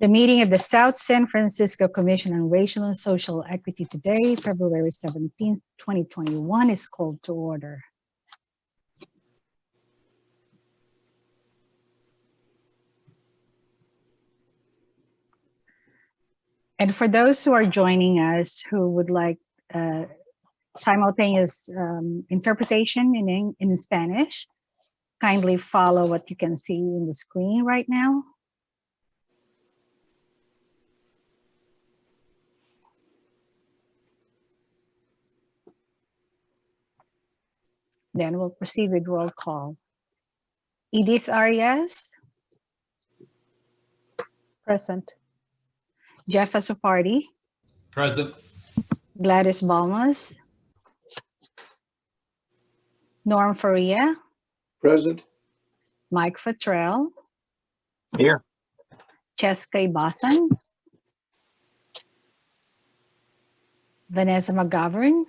The meeting of the South San Francisco Commission on Racial and Social Equity today, February 17th, 2021, is called to order. And for those who are joining us who would like simultaneous interpretation in Spanish, kindly follow what you can see in the screen right now. Then we'll proceed with roll call. Edith Arias. Present. Jeff Asopardi. Present. Gladys Balmas. Norm Faria. Present. Mike Futrell. Here. Cheska Ibasan. Vanessa McGovern.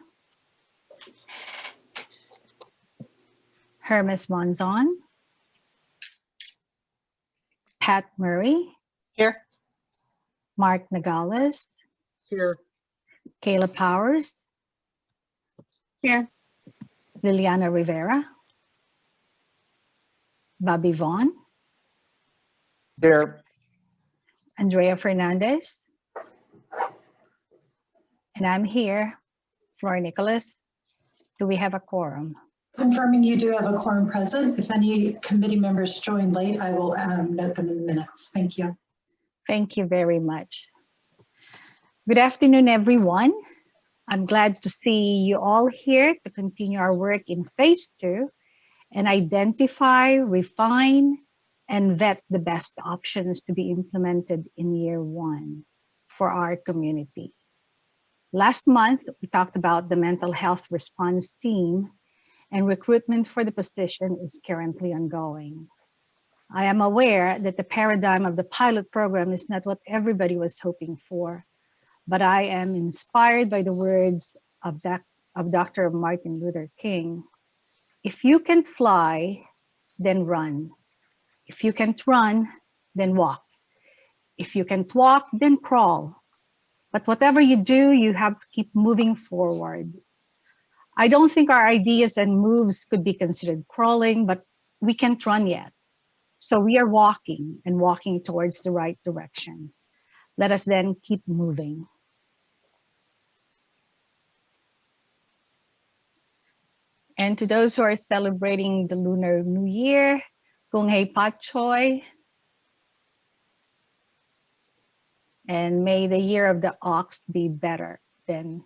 Hermes Monzon. Pat Murray. Here. Mark Nagales. Here. Kayla Powers. Here. Liliana Rivera. Bobby Vaughn. Here. Andrea Fernandez. And I'm here. Flora Nicholas. Do we have a quorum? Confirming you do have a quorum present. If any committee members join late, I will note them in the minutes. Thank you. Thank you very much. Good afternoon, everyone. I'm glad to see you all here to continue our work in phase 2 and identify, refine, and vet the best options to be implemented in year 1 for our community. Last month, we talked about the mental health response team, and recruitment for the position is currently ongoing. I am aware that the paradigm of the pilot program is not what everybody was hoping for, but I am inspired by the words of Dr. Martin Luther King. If you can't fly, then run. If you can't run, then walk. If you can't walk, then crawl. But whatever you do, you have to keep moving forward. I don't think our ideas and moves could be considered crawling, but we can't run yet. So we are walking and walking towards the right direction. Let us then keep moving. And to those who are celebrating the Lunar New Year, Kung Hei Pat Choi. And may the year of the ox be better than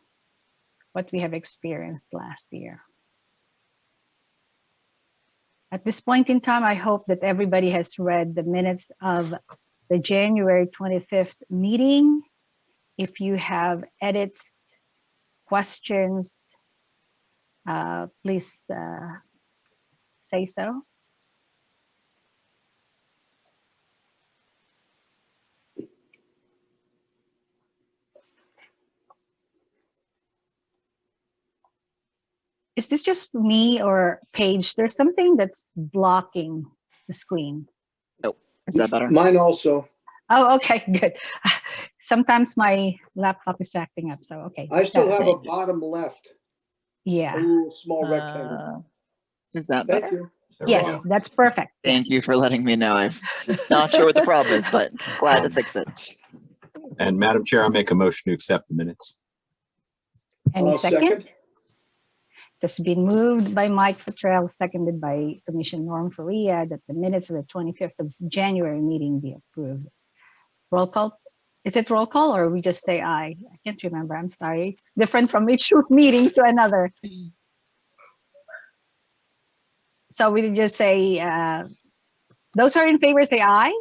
what we have experienced last year. At this point in time, I hope that everybody has read the minutes of the January 25th meeting. If you have edits, questions, please say so. Is this just me or Paige? There's something that's blocking the screen. Oh, is that better? Mine also. Oh, okay, good. Sometimes my laptop is acting up, so okay. I still have a bottom left. A Yeah. little small rectangle. Is that Thank better? you. Yes, that's perfect. Thank you for letting me know. I'm not sure what the problem is, but glad to fix it. And Madam Chair, I make a motion to accept the minutes. Any I'll second? That's been moved by Mike Futrell, seconded by Commissioner Norm Faria, that the minutes of the 25th of January meeting be approved. Roll call. Is it roll call or we just say aye? I can't remember. I'm sorry. It's different from each meeting to another. So we just say, those who are in favor say aye.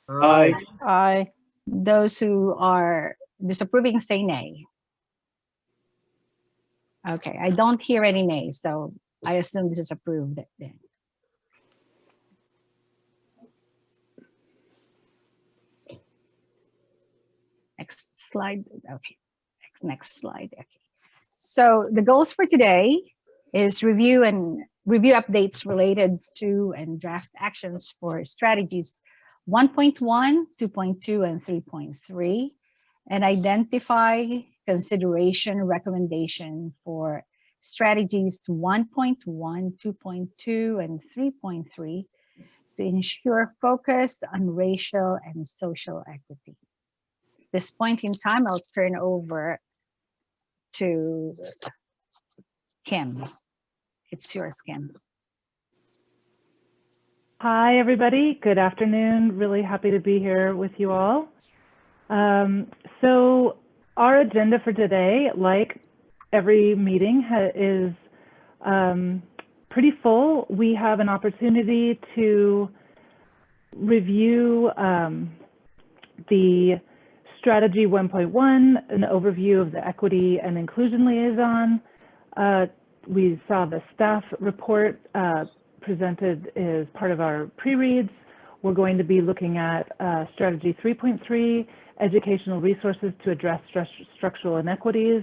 Aye. Aye. Those who are disapproving say nay. Okay, I don't hear any nays, so I assume this is approved then. Next slide. Okay, next slide. Okay. So the goals for today is review updates related to and draft actions for strategies 1.1, 2.2, and 3.3, and identify consideration recommendation for strategies 1.1, 2.2, and 3.3 to ensure focus on racial and social equity. At this point in time, I'll turn over to Kim. It's yours, Kim. Hi, everybody. Good afternoon. Really happy to be here with you all. So our agenda for today, like every meeting, is pretty full. We have an opportunity to review the strategy 1.1, an overview of the Equity and Inclusion Liaison. We saw the staff report presented as part of our pre-reads. We're going to be looking at strategy 3.3, educational resources to address structural inequities,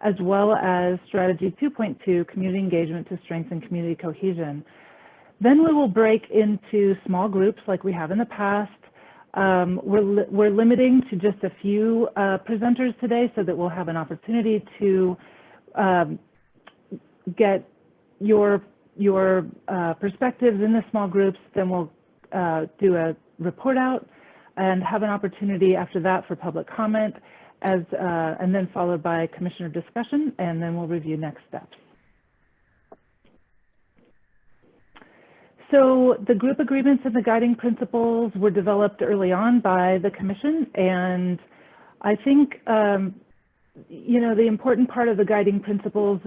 as well as strategy 2.2, community engagement to strengthen community cohesion. Then we will break into small groups like we have in the past. We're limiting to just a few presenters today so that we'll have an opportunity to get your perspectives in the small groups. Then we'll do a report out and have an opportunity after that for public comment, and then followed by commissioner discussion, and then we'll review next steps. So the group agreements and the guiding principles were developed early on by the commission, and I think you know, the important part of the guiding principles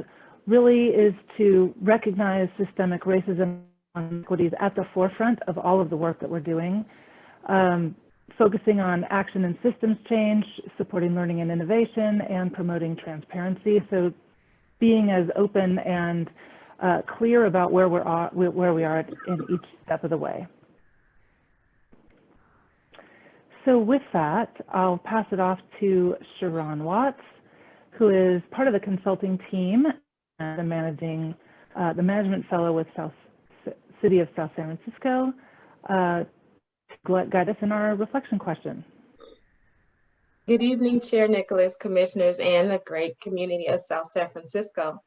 really is to recognize systemic racism and inequities at the forefront of all of the work that we're doing, focusing on action and systems change, supporting learning and innovation, and promoting transparency. So being as open and clear about where we are in each step of the way. So with that, I'll pass it off to Sharon Watts, who is part of the consulting team and the management fellow with City of South San Francisco, to guide us in our reflection question. Good evening, Chair Nicholas, commissioners, and the great community of South San Francisco.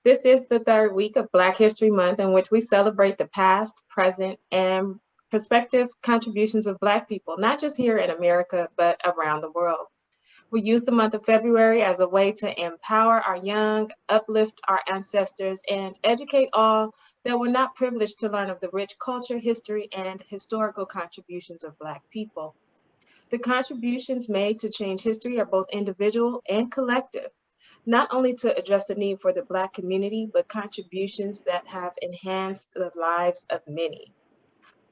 This is the third week of Black History Month, in which we celebrate the past, present, and prospective contributions of Black people, not just here in America, but around the world. We use the month of February as a way to empower our young, uplift our ancestors, and educate all that were not privileged to learn of the rich culture, history, and historical contributions of Black people. The contributions made to change history are both individual and collective, not only to address the need for the Black community, but contributions that have enhanced the lives of many.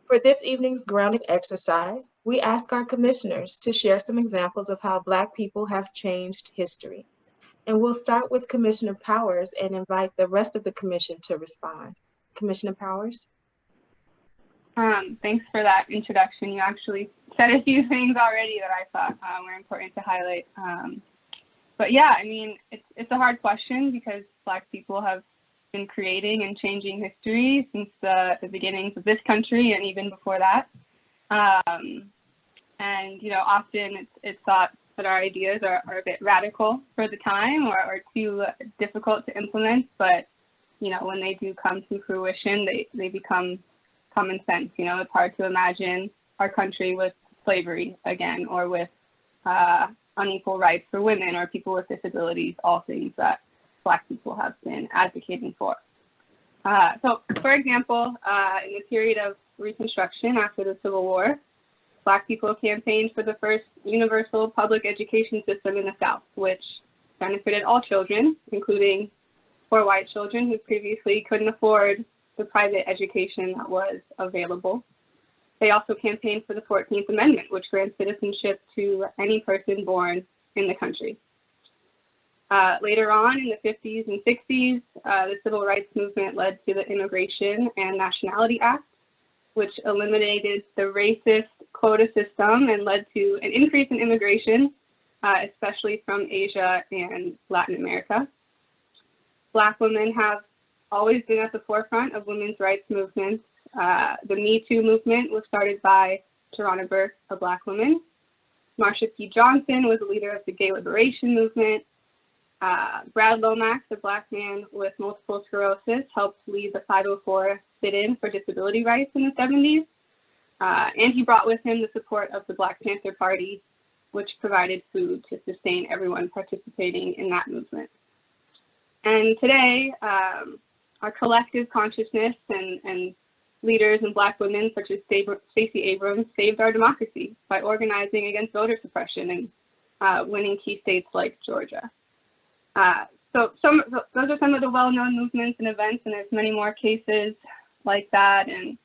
For this evening's grounding exercise, we ask our commissioners to share some examples of how Black people have changed history. And we'll start with Commissioner Powers and invite the rest of the commission to respond. Commissioner Powers. Thanks for that introduction. You actually said a few things already that I thought were important to highlight. But yeah, I mean, it's a hard question because Black people have been creating and changing history since the beginnings of this country and even before that. And, you know, often it's thought that our ideas are a bit radical for the time or too difficult to implement. But, you know, when they do come to fruition, they become common sense. You know, it's hard to imagine our country with slavery again, or with unequal rights for women or people with disabilities, all things that Black people have been advocating for. So, for example, in the period of Reconstruction after the Civil War, Black people campaigned for the first universal public education system in the South, which benefited all children, including poor white children who previously couldn't afford the private education that was available. They also campaigned for the 14th Amendment, which grants citizenship to any person born in the country. Later on in the 50s and 60s, the Civil Rights Movement led to the Immigration and Nationality Act, which eliminated the racist quota system and led to an increase in immigration, especially from Asia and Latin America. Black women have always been at the forefront of women's rights movements. The Me Too movement was started by Tarana Burke, a Black woman. Marsha P. Johnson was a leader of the gay liberation movement. Brad Lomax, a Black man with multiple sclerosis, helped lead the 504 sit-in for disability rights in the 70s. And he brought with him the support of the Black Panther Party, which provided food to sustain everyone participating in that movement. And today, our collective consciousness and leaders and Black women such as Stacey Abrams saved our democracy by organizing against voter suppression and winning key states like Georgia. So those are some of the well-known movements and events, and there's many more cases like that. And,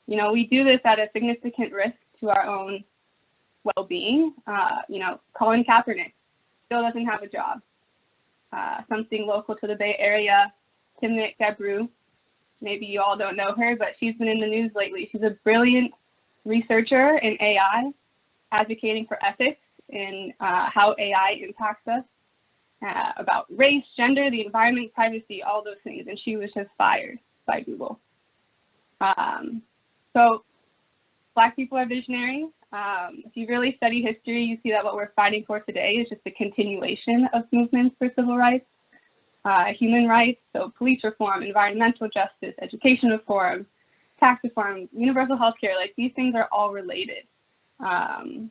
you know, we do this at a significant risk to our own well-being. You know, Colin Kaepernick still doesn't have a job. Something local to the Bay Area, Timnit Gebru, maybe you all don't know her, but she's been in the news lately. She's a brilliant researcher in AI, advocating for ethics in how AI impacts us, about race, gender, the environment, privacy, all those things. And she was just fired by Google. So Black people are visionary. If you really study history, you see that what we're fighting for today is just a continuation of movements for civil rights, human rights, so police reform, environmental justice, education reform, tax reform, universal health care, like these things are all related. And,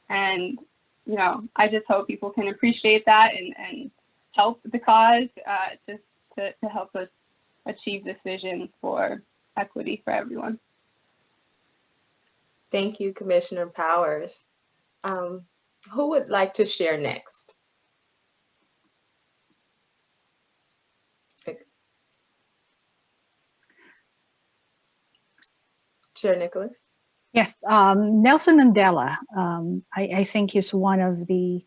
you know, I just hope people can appreciate that and help the cause just to help us achieve this vision for equity for everyone. Thank you, Commissioner Powers. Who would like to share next? Chair Nicholas. Yes, Nelson Mandela. I think he's one of the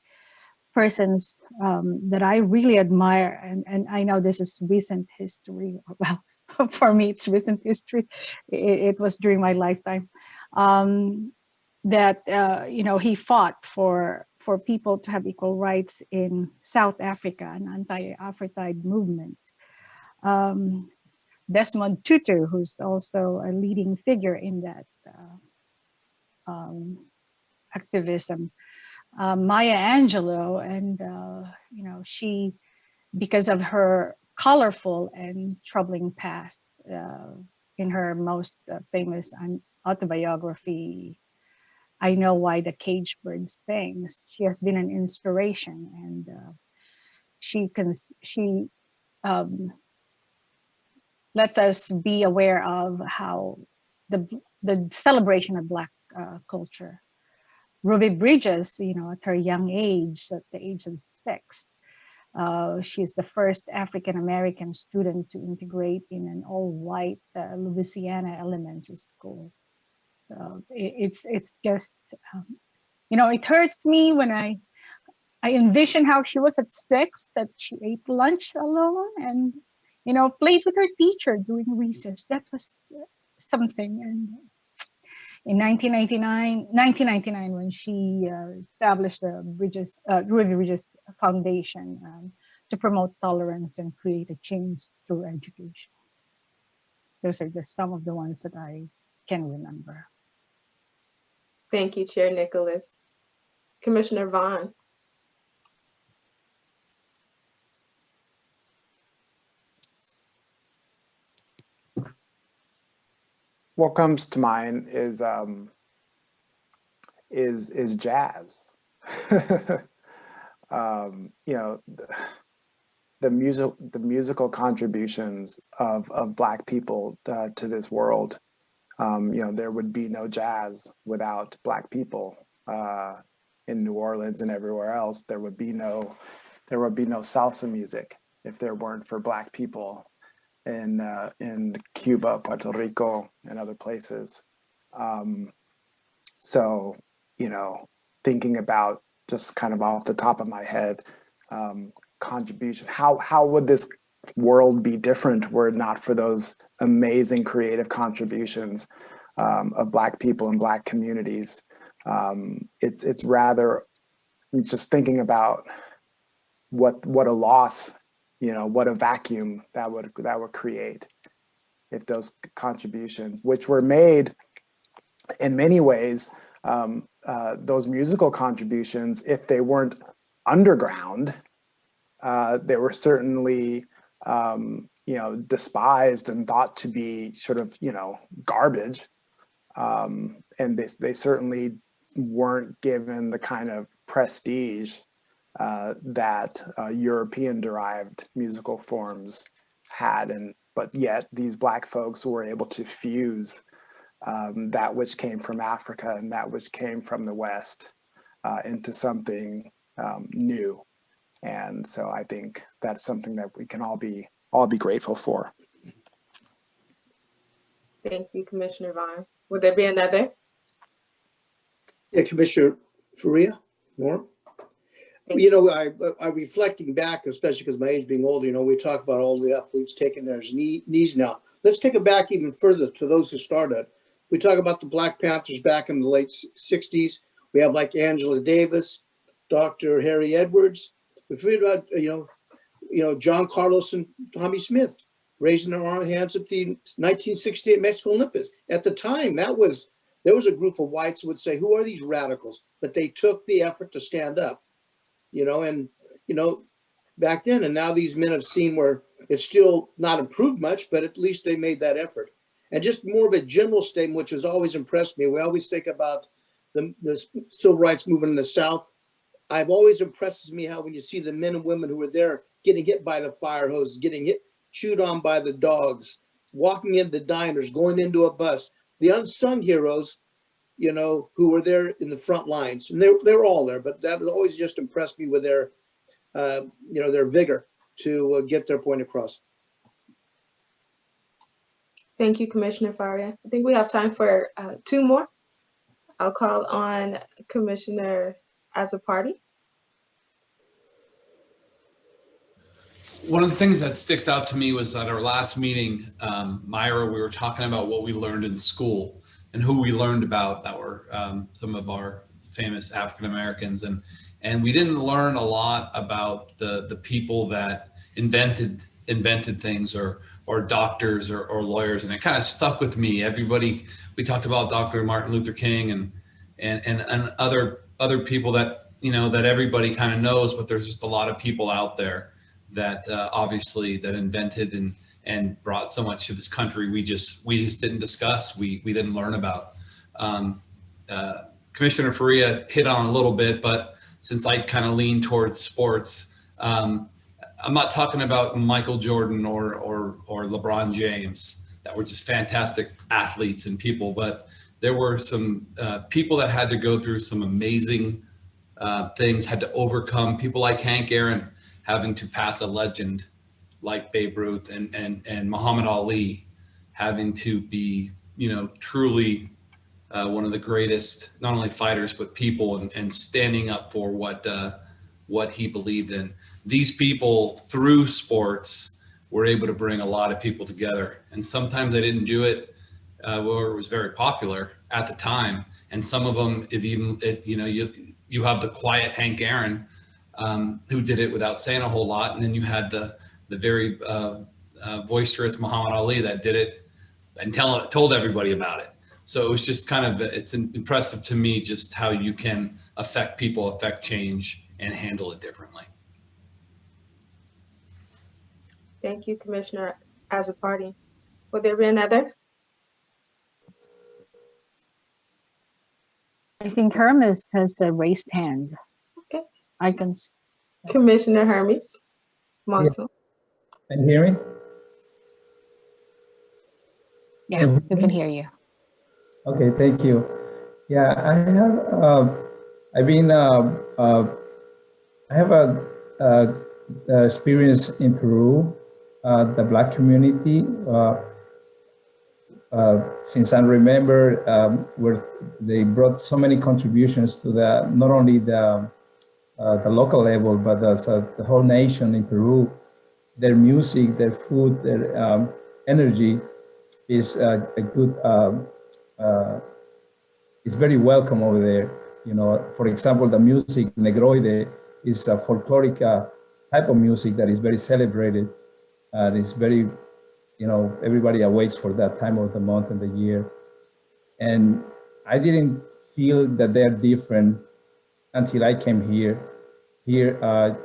persons that I really admire, and I know this is recent history. Well, for me, it's recent history. It was during my lifetime that you know, he fought for people to have equal rights in South Africa, an anti-apartheid movement. Desmond Tutu, who's also a leading figure in that activism. Maya Angelou, and you know, she, because of her colorful and troubling past, in her most famous autobiography, I Know Why the Caged Bird Sings, she has been an inspiration, and she lets us be aware of how the celebration of Black culture. Ruby Bridges, you know, at her young age, at the age of 6, she's the first African-American student to integrate in an all-white Louisiana elementary school. It's just, you know, it hurts me when I envision how she was at 6, that she ate lunch alone and, you know, played with her teacher during recess. That was something. And in 1999, when she established the Ruby Bridges Foundation to promote tolerance and create a change through education. Those are just some of the ones that I can remember. Thank you, Chair Nicholas. Commissioner Vaughn. What comes to mind is jazz. You know, the musical contributions of Black people to this world. You know, there would be no jazz without Black people in New Orleans and everywhere else. There would be no salsa music if there weren't for Black people in Cuba, Puerto Rico, and other places. So, you know, thinking about, just kind of off the top of my head, contribution, how would this world be different were it not for those amazing creative contributions of Black people and Black communities? It's rather just thinking about what a loss, you know, what a vacuum that would create if those contributions, which were made in many ways, those musical contributions, if they weren't underground, they were certainly, despised and thought to be sort of, garbage. And they certainly weren't given the kind of prestige that European-derived musical forms had, but yet these Black folks were able to fuse that which came from Africa and that which came from the West into something new. And so I think that's something that we can all be grateful for. Thank you, Commissioner Vaughn. Would there be another? Yeah, Commissioner Faria, more? I'm reflecting back, especially because my age being older, we talk about all the athletes taking their knees now. Let's take it back even further to those who started. We talk about the Black Panthers back in the late 60s. We have like Angela Davis, Dr. Harry Edwards. We forget about, John Carlos and Tommy Smith raising their hands at the 1968 Mexico Olympics. At the time, there was a group of whites who would say, who are these radicals? But they took the effort to stand up, back then. And now these men have seen where it's still not improved much, but at least they made that effort. And just more of a general statement, which has always impressed me. We always think about the civil rights movement in the South. I've always impresses me how when you see the men and women who were there getting hit by the fire hose, getting chewed on by the dogs, walking into diners, going into a bus, the unsung heroes, who were there in the front lines, and they were all there. But that always just impressed me with their, their vigor to get their point across. Thank you, Commissioner Faria. I think we have time for two more. I'll call on Commissioner Azzopardi. One of the things that sticks out to me was at our last meeting, Myra, we were talking about what we learned in school and who we learned about that were some of our famous African Americans, and we didn't learn a lot about the people that invented things or doctors or lawyers, and it kind of stuck with me. We talked about Dr. Martin Luther King and other people that that everybody kind of knows, but there's just a lot of people out there that obviously that invented and brought so much to this country we just didn't discuss, we didn't learn about. Commissioner Faria hit on a little bit, but since I kind of lean towards sports, I'm not talking about Michael Jordan or LeBron James that were just fantastic athletes and people, but there were some people that had to go through some amazing things, had to overcome, people like Hank Aaron having to pass a legend like Babe Ruth and Muhammad Ali having to be, truly one of the greatest, not only fighters, but people and standing up for what he believed in. These people through sports were able to bring a lot of people together. And sometimes they didn't do it where it was very popular at the time. And some of them, you have the quiet Hank Aaron who did it without saying a whole lot. And then you had the very boisterous Muhammad Ali that did it and told everybody about it. So it was just it's impressive to me just how you can affect people, affect change, and handle it differently. Thank you, Commissioner Azzopardi. Will there be another? I think Hermes has a raised hand. Okay. I can. Commissioner Hermes Monson. Can you hear me? Yeah, we can hear you. Okay, thank you. Yeah, I have a experience in Peru, the Black community. Since I remember, where they brought so many contributions to not only the local level, but the whole nation in Peru. Their music, their food, their energy is a good. Is very welcome over there. For example, the music Negroide is a folkloric type of music that is very celebrated. It's very, everybody awaits for that time of the month and the year. And I didn't feel that they're different until I came here. Here,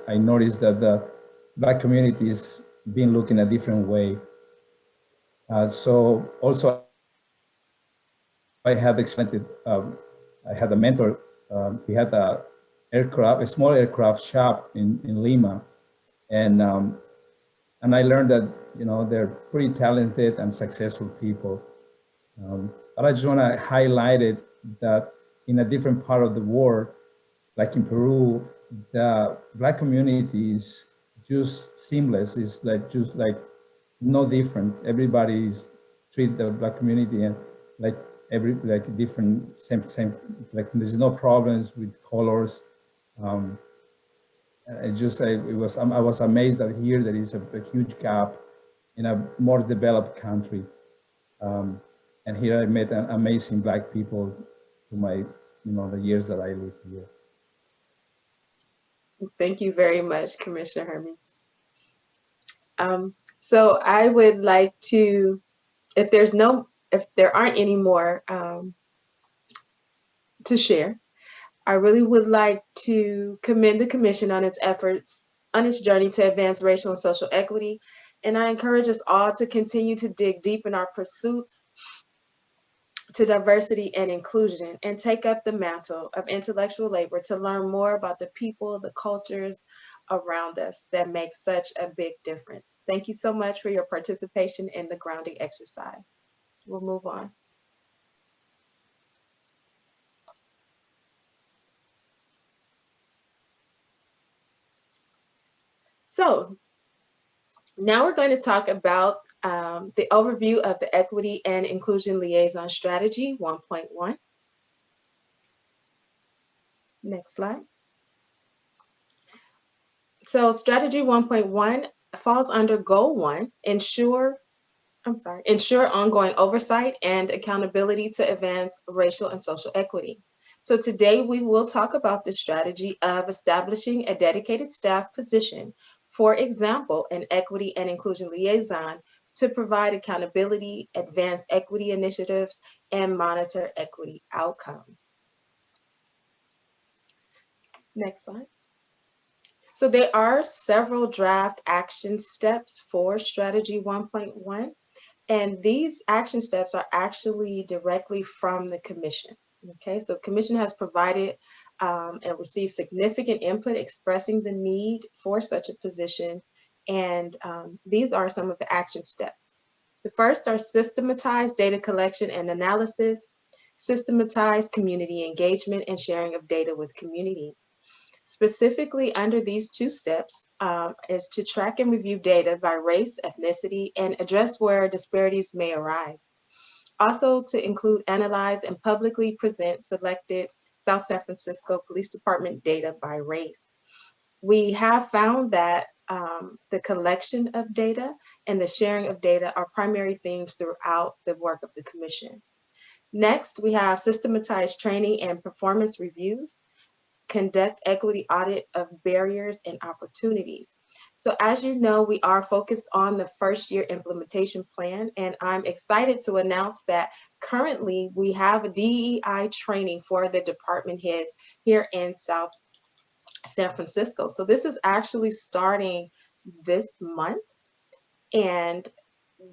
I noticed that the Black community is being looked in a different way. So also, I had experimented. I had a mentor. He had a small aircraft shop in Lima, and I learned that they're pretty talented and successful people. But I just want to highlight it that in a different part of the world, like in Peru, the Black community is just seamless. It's just like no different. Everybody's treat the Black community and like different, same, like there's no problems with colors. I was amazed that here there is a huge gap in a more developed country. And here I met amazing Black people through my, the years that I lived here. Thank you very much, Commissioner Hermes. So I would like to, if there aren't any more to share, I really would like to commend the Commission on its efforts on its journey to advance racial and social equity. And I encourage us all to continue to dig deep in our pursuits to diversity and inclusion and take up the mantle of intellectual labor to learn more about the people, the cultures around us that make such a big difference. Thank you so much for your participation in the grounding exercise. We'll move on. So now we're going to talk about the overview of the Equity and Inclusion Liaison Strategy 1.1. Next slide. So Strategy 1.1 falls under Goal 1, ensure ongoing oversight and accountability to advance racial and social equity. So today we will talk about the strategy of establishing a dedicated staff position, for example, an Equity and Inclusion Liaison, to provide accountability, advance equity initiatives, and monitor equity outcomes. Next slide. So there are several draft action steps for Strategy 1.1, and these action steps are actually directly from the Commission. Okay, so Commission has provided and received significant input expressing the need for such a position, and these are some of the action steps. The first are systematized data collection and analysis, systematized community engagement and sharing of data with community. Specifically under these two steps is to track and review data by race, ethnicity, and address where disparities may arise. Also to include, analyze, and publicly present selected South San Francisco Police Department data by race. We have found that the collection of data and the sharing of data are primary themes throughout the work of the Commission. Next, we have systematized training and performance reviews, conduct equity audit of barriers and opportunities. So as you know, we are focused on the first year implementation plan, and I'm excited to announce that currently we have a DEI training for the department heads here in South San Francisco. So this is actually starting this month, and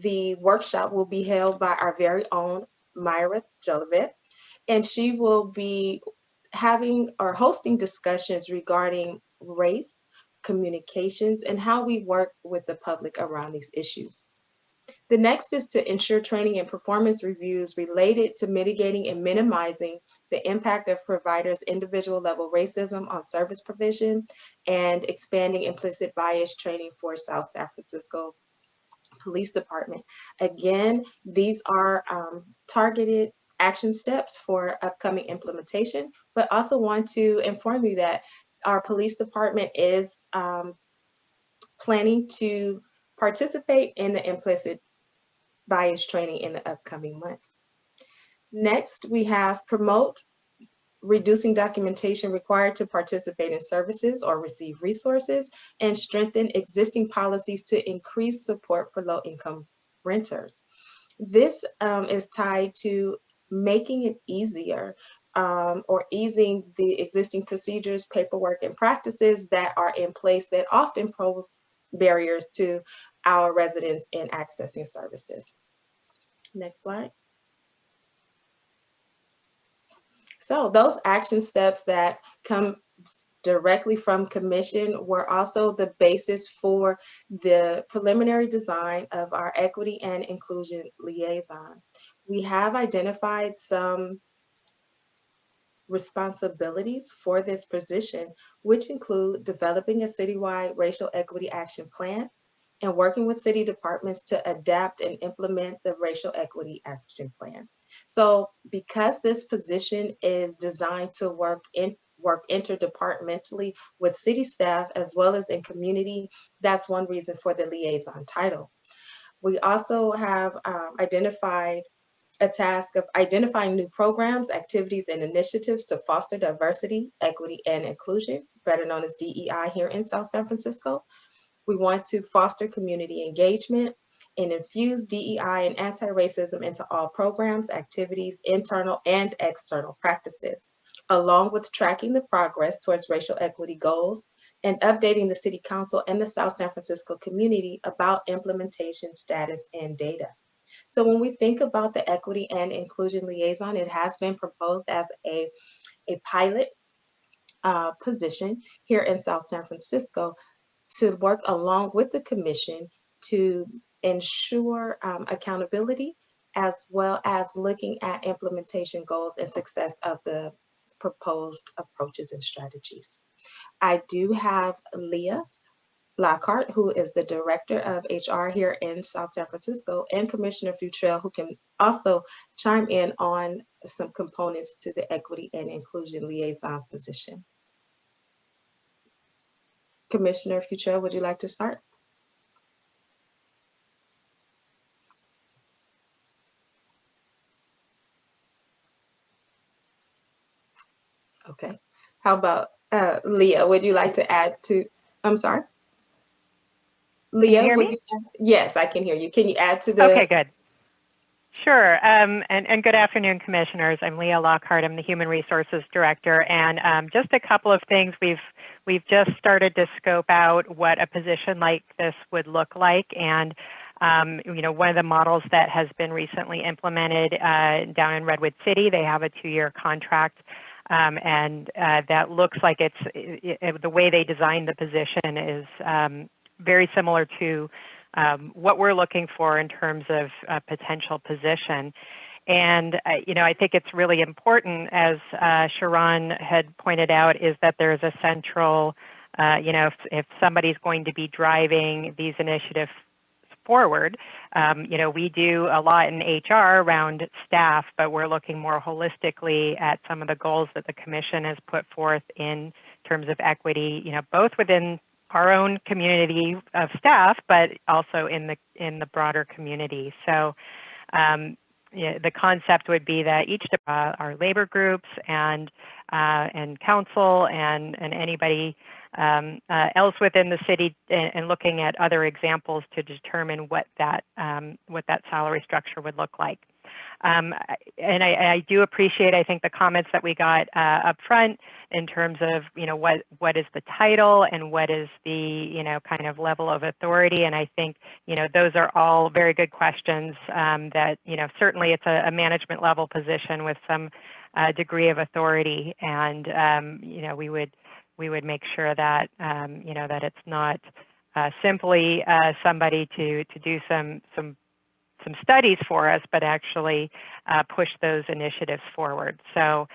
the workshop will be held by our very own Myra Jolivet, and she will be having or hosting discussions regarding race, communications, and how we work with the public around these issues. The next is to ensure training and performance reviews related to mitigating and minimizing the impact of providers' individual level racism on service provision and expanding implicit bias training for South San Francisco Police Department. Again, these are targeted action steps for upcoming implementation, but also want to inform you that our police department is planning to participate in the implicit bias training in the upcoming months. Next, we have promote reducing documentation required to participate in services or receive resources, and strengthen existing policies to increase support for low-income renters. This is tied to making it easier or easing the existing procedures, paperwork, and practices that are in place that often pose barriers to our residents in accessing services. Next slide. So those action steps that come directly from Commission were also the basis for the preliminary design of our Equity and Inclusion Liaison. We have identified some responsibilities for this position, which include developing a citywide racial equity action plan and working with city departments to adapt and implement the racial equity action plan. So because this position is designed to work interdepartmentally with city staff as well as in community, that's one reason for the liaison title. We also have identified a task of identifying new programs, activities, and initiatives to foster diversity, equity, and inclusion, better known as DEI here in South San Francisco. We want to foster community engagement and infuse DEI and anti-racism into all programs, activities, internal and external practices, along with tracking the progress towards racial equity goals and updating the City Council and the South San Francisco community about implementation status and data. So when we think about the Equity and Inclusion Liaison, it has been proposed as a pilot position here in South San Francisco to work along with the Commission to ensure accountability, as well as looking at implementation goals and success of the proposed approaches and strategies. I do have Leah Lockhart, who is the Director of HR here in South San Francisco, and Commissioner Futrell, who can also chime in on some components to the Equity and Inclusion Liaison position. Commissioner Futrell, would you like to start? Okay. How about Leah? Would you like to add to, I'm sorry? Leah, can you hear me? Yes, I can hear you. Can you add to the? Okay, good. Sure, and good afternoon, commissioners. I'm Leah Lockhart. I'm the Human Resources Director, and just a couple of things. We've just started to scope out what a position like this would look like, and you know, one of the models that has been recently implemented down in Redwood City, they have a 2-year contract, and that looks like the way they designed the position is very similar to what we're looking for in terms of a potential position. And, you know, I think it's really important, as Sharon had pointed out, is that there's a central, you know, if somebody's going to be driving these initiatives forward, you know, we do a lot in HR around staff, but we're looking more holistically at some of the goals that the Commission has put forth in terms of equity, you know, both within our own community of staff, but also in the broader community. So yeah, the concept would be that each of our labor groups and council and anybody else within the city, and looking at other examples to determine what that salary structure would look like. And I do appreciate, I think, the comments that we got up front in terms of, you know, what is the title and what is the, you know, kind of level of authority. And I think, you know, those are all very good questions that, you know, certainly it's a management level position with some degree of authority. And, you know, we would make sure that, you know, that it's not simply somebody to do some studies for us, but actually push those initiatives forward. So,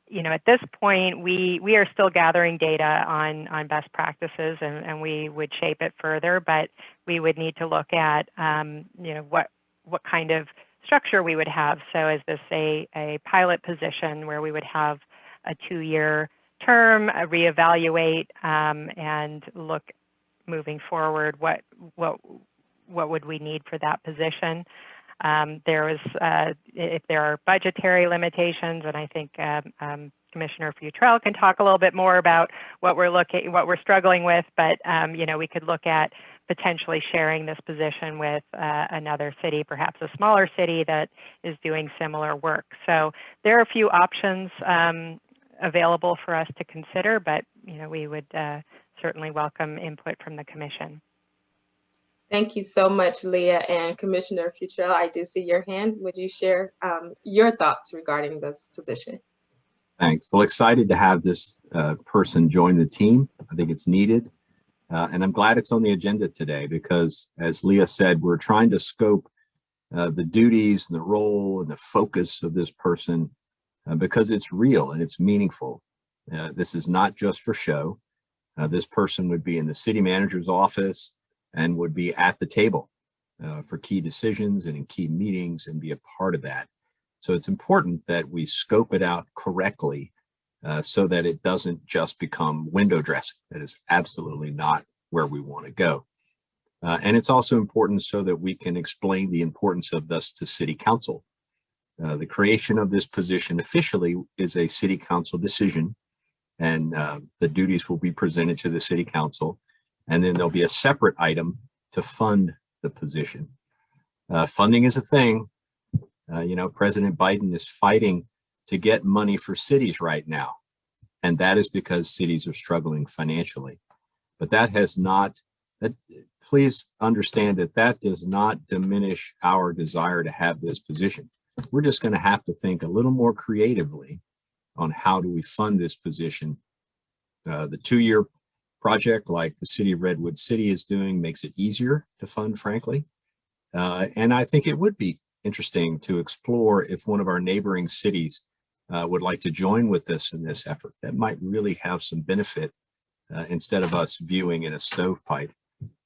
you know, at this point, we are still gathering data on best practices, and we would shape it further, but we would need to look at, you know, what kind of structure we would have. So is this a pilot position where we would have a 2-year term, reevaluate, and look moving forward, what would we need for that position? There was, if there are budgetary limitations, and I think Commissioner Futrell can talk a little bit more about what we're struggling with, but you know, we could look at potentially sharing this position with another city, perhaps a smaller city that is doing similar work. So there are a few options available for us to consider, but you know, we would certainly welcome input from the Commission. Thank you so much, Leah. And Commissioner Futrell, I do see your hand. Would you share your thoughts regarding this position? Thanks. Well, excited to have this person join the team. I think it's needed. And I'm glad it's on the agenda today because, as Leah said, we're trying to scope the duties and the role and the focus of this person because it's real and it's meaningful. This is not just for show. This person would be in the city manager's office and would be at the table for key decisions and in key meetings and be a part of that. So it's important that we scope it out correctly so that it doesn't just become window dressing. That is absolutely not where we want to go. And it's also important so that we can explain the importance of this to City Council. The creation of this position officially is a City Council decision, and the duties will be presented to the City Council. And then there'll be a separate item to fund the position. Funding is a thing. You know, President Biden is fighting to get money for cities right now. And that is because cities are struggling financially. But that has not, please understand that that does not diminish our desire to have this position. We're just going to have to think a little more creatively on how do we fund this position. The 2-year project like the City of Redwood City is doing makes it easier to fund, frankly. And I think it would be interesting to explore if one of our neighboring cities would like to join with us in this effort. That might really have some benefit instead of us viewing in a stovepipe.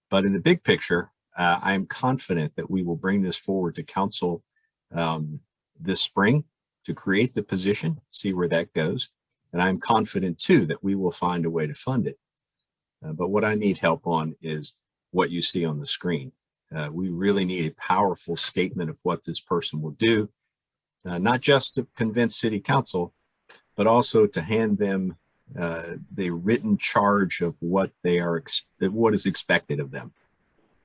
But in the big picture, I am confident that we will bring this forward to Council this spring to create the position, see where that goes. And I'm confident too that we will find a way to fund it. But what I need help on is what you see on the screen. We really need a powerful statement of what this person will do, not just to convince City Council, but also to hand them the written charge of what what is expected of them.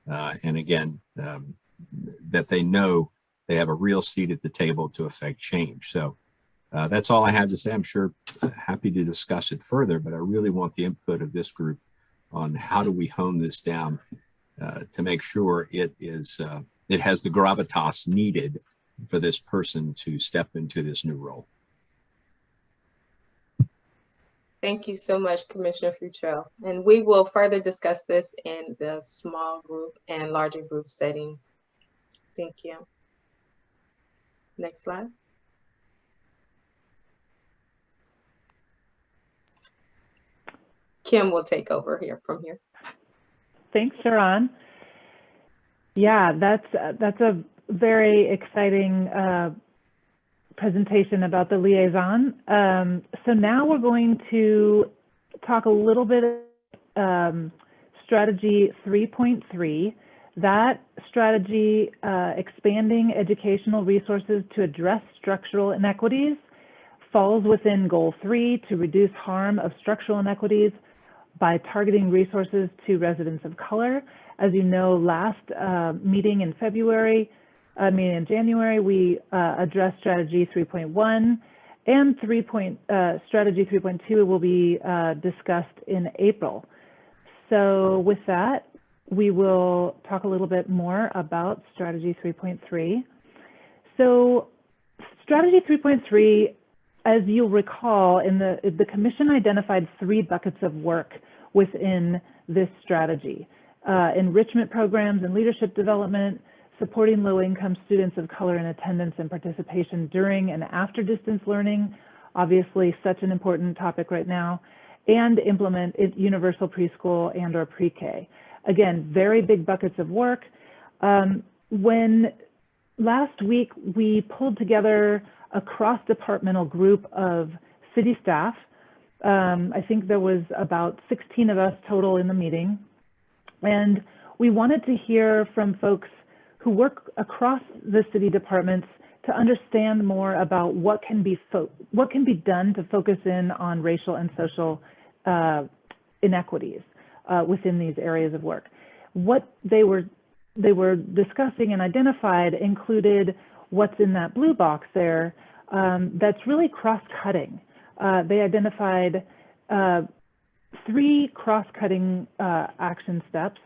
And again, that they know they have a real seat at the table to affect change. So that's all I have to say. I'm sure happy to discuss it further, but I really want the input of this group on how do we hone this down to make sure it has the gravitas needed for this person to step into this new role. Thank you so much, Commissioner Futrell. And we will further discuss this in the small group and larger group settings. Thank you. Next slide. Kim will take over here from here. Thanks, Sharon. Yeah, that's a very exciting presentation about the liaison. So now we're going to talk a little bit strategy 3.3. That strategy, expanding educational resources to address structural inequities, falls within goal 3 to reduce harm of structural inequities by targeting resources to residents of color. As you know, last meeting in January, we addressed strategy 3.1 and strategy 3.2 will be discussed in April. So with that, we will talk a little bit more about strategy 3.3. So strategy 3.3, as you'll recall, the Commission identified 3 buckets of work within this strategy. Enrichment programs and leadership development, supporting low-income students of color in attendance and participation during and after distance learning, obviously such an important topic right now, and implement universal preschool and or pre-K. Again, very big buckets of work. When last week we pulled together a cross-departmental group of city staff, I think there was about 16 of us total in the meeting, and we wanted to hear from folks who work across the city departments to understand more about what can be done to focus in on racial and social inequities within these areas of work. What they were discussing and identified included what's in that blue box there that's really cross-cutting. They identified 3 cross-cutting action steps,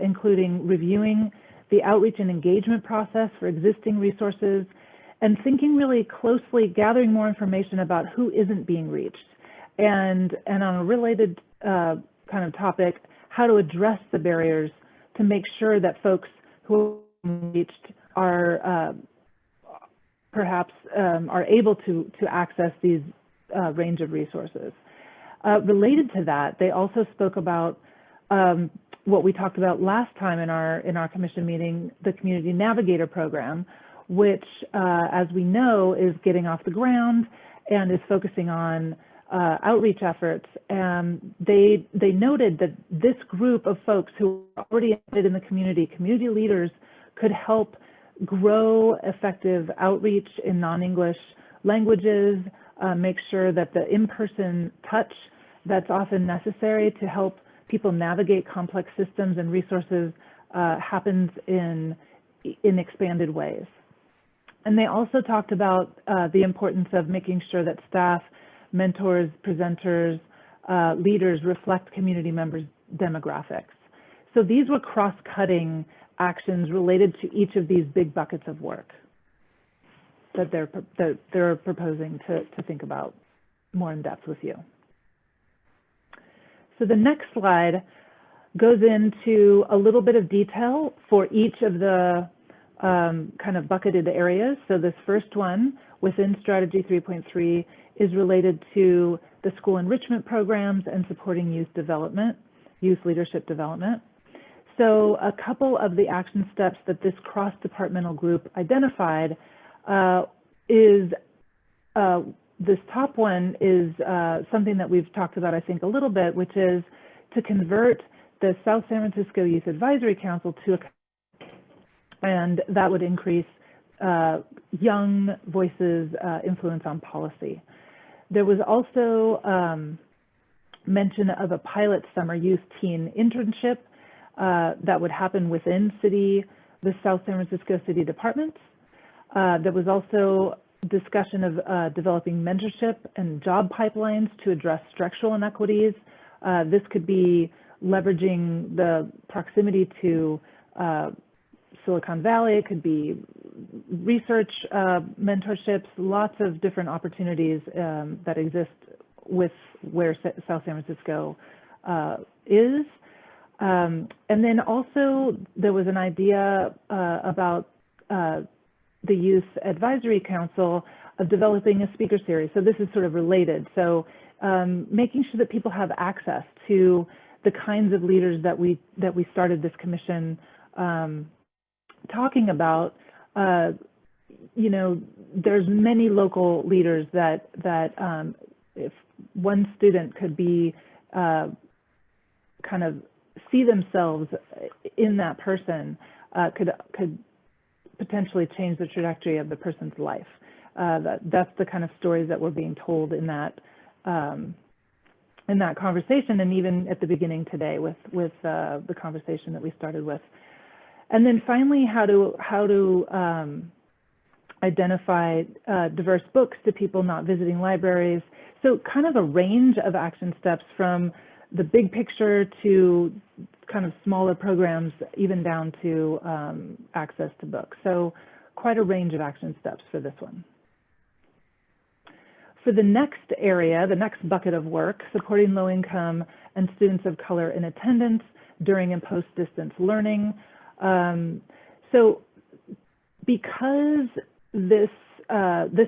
including reviewing the outreach and engagement process for existing resources, and thinking really closely, gathering more information about who isn't being reached. And on a related kind of topic, how to address the barriers to make sure that folks who are reached are perhaps are able to access these range of resources. Related to that, they also spoke about what we talked about last time in our commission meeting, the Community Navigator program, which, as we know, is getting off the ground and is focusing on outreach efforts. And they noted that this group of folks who are already embedded in the community leaders, could help grow effective outreach in non-English languages, make sure that the in-person touch that's often necessary to help people navigate complex systems and resources happens in expanded ways. And they also talked about the importance of making sure that staff, mentors, presenters, leaders reflect community members' demographics. So these were cross-cutting actions related to each of these big buckets of work that they're proposing to think about more in depth with you. So the next slide goes into a little bit of detail for each of the kind of bucketed areas. So this first one within Strategy 3.3 is related to the school enrichment programs and supporting youth development, youth leadership development. So a couple of the action steps that this cross-departmental group identified is this top one is something that we've talked about, I think, a little bit, which is to convert the South San Francisco Youth Advisory Council to a, and that would increase young voices' influence on policy. There was also mention of a pilot summer youth teen internship that would happen within the South San Francisco city departments. There was also discussion of developing mentorship and job pipelines to address structural inequities. This could be leveraging the proximity to Silicon Valley. It could be research mentorships, lots of different opportunities that exist with where South San Francisco is. And then also there was an idea about the Youth Advisory Council of developing a speaker series. So this is sort of related. So making sure that people have access to the kinds of leaders that we started this commission talking about. You know, there's many local leaders that if one student could be kind of see themselves in that person, could potentially change the trajectory of the person's life. That's the kind of stories that were being told in that conversation, and even at the beginning today with the conversation that we started with. And then finally, how to identify diverse books to people not visiting libraries. So kind of a range of action steps from the big picture to kind of smaller programs, even down to access to books. So quite a range of action steps for this one. For the next area, the next bucket of work, supporting low-income and students of color in attendance during and post-distance learning. So because this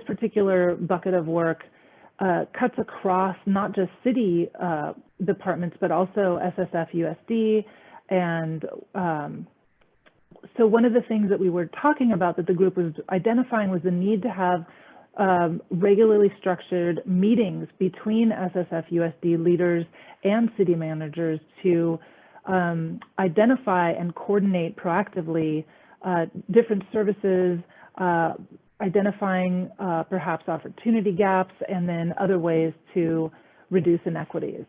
particular bucket of work cuts across not just city departments, but also SSF USD. And so one of the things that we were talking about that the group was identifying was the need to have regularly structured meetings between SSF USD leaders and city managers to identify and coordinate proactively different services, identifying perhaps opportunity gaps, and then other ways to reduce inequities.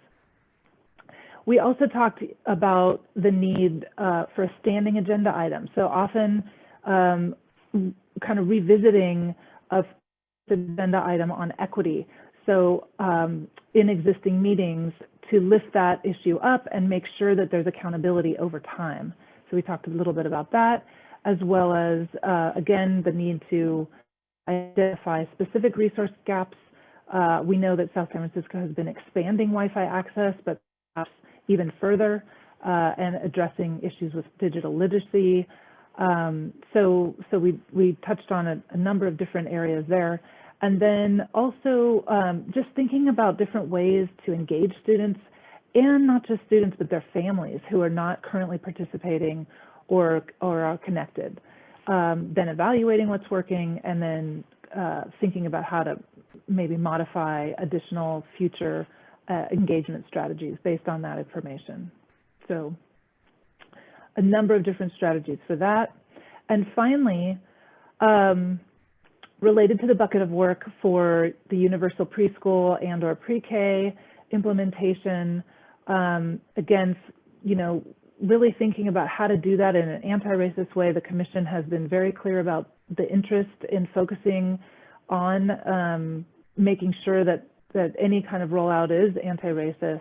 We also talked about the need for a standing agenda item. So often kind of revisiting a agenda item on equity. So in existing meetings, to lift that issue up and make sure that there's accountability over time. So we talked a little bit about that, as well as, again, the need to identify specific resource gaps. We know that South San Francisco has been expanding Wi-Fi access, but perhaps even further, and addressing issues with digital literacy. So we touched on a number of different areas there. And then also just thinking about different ways to engage students, and not just students, but their families who are not currently participating or are connected. Then evaluating what's working, and then thinking about how to maybe modify additional future engagement strategies based on that information. So a number of different strategies for that. And finally, related to the bucket of work for the universal preschool and or pre-K implementation, again, you know, really thinking about how to do that in an anti-racist way. The Commission has been very clear about the interest in focusing on making sure that any kind of rollout is anti-racist,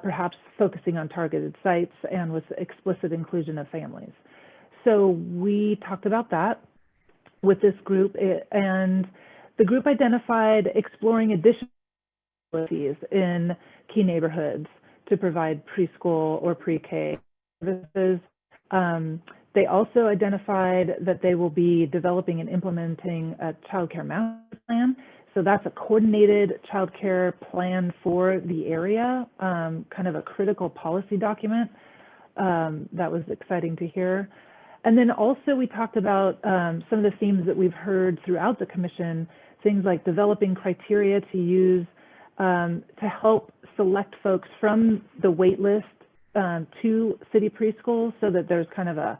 perhaps focusing on targeted sites and with explicit inclusion of families. So we talked about that with this group, and the group identified exploring additional facilities in key neighborhoods to provide preschool or pre-K services. They also identified that they will be developing and implementing a childcare master plan. So that's a coordinated childcare plan for the area, kind of a critical policy document. That was exciting to hear. And then also we talked about some of the themes that we've heard throughout the Commission, things like developing criteria to use to help select folks from the wait list to city preschools, so that there's kind of a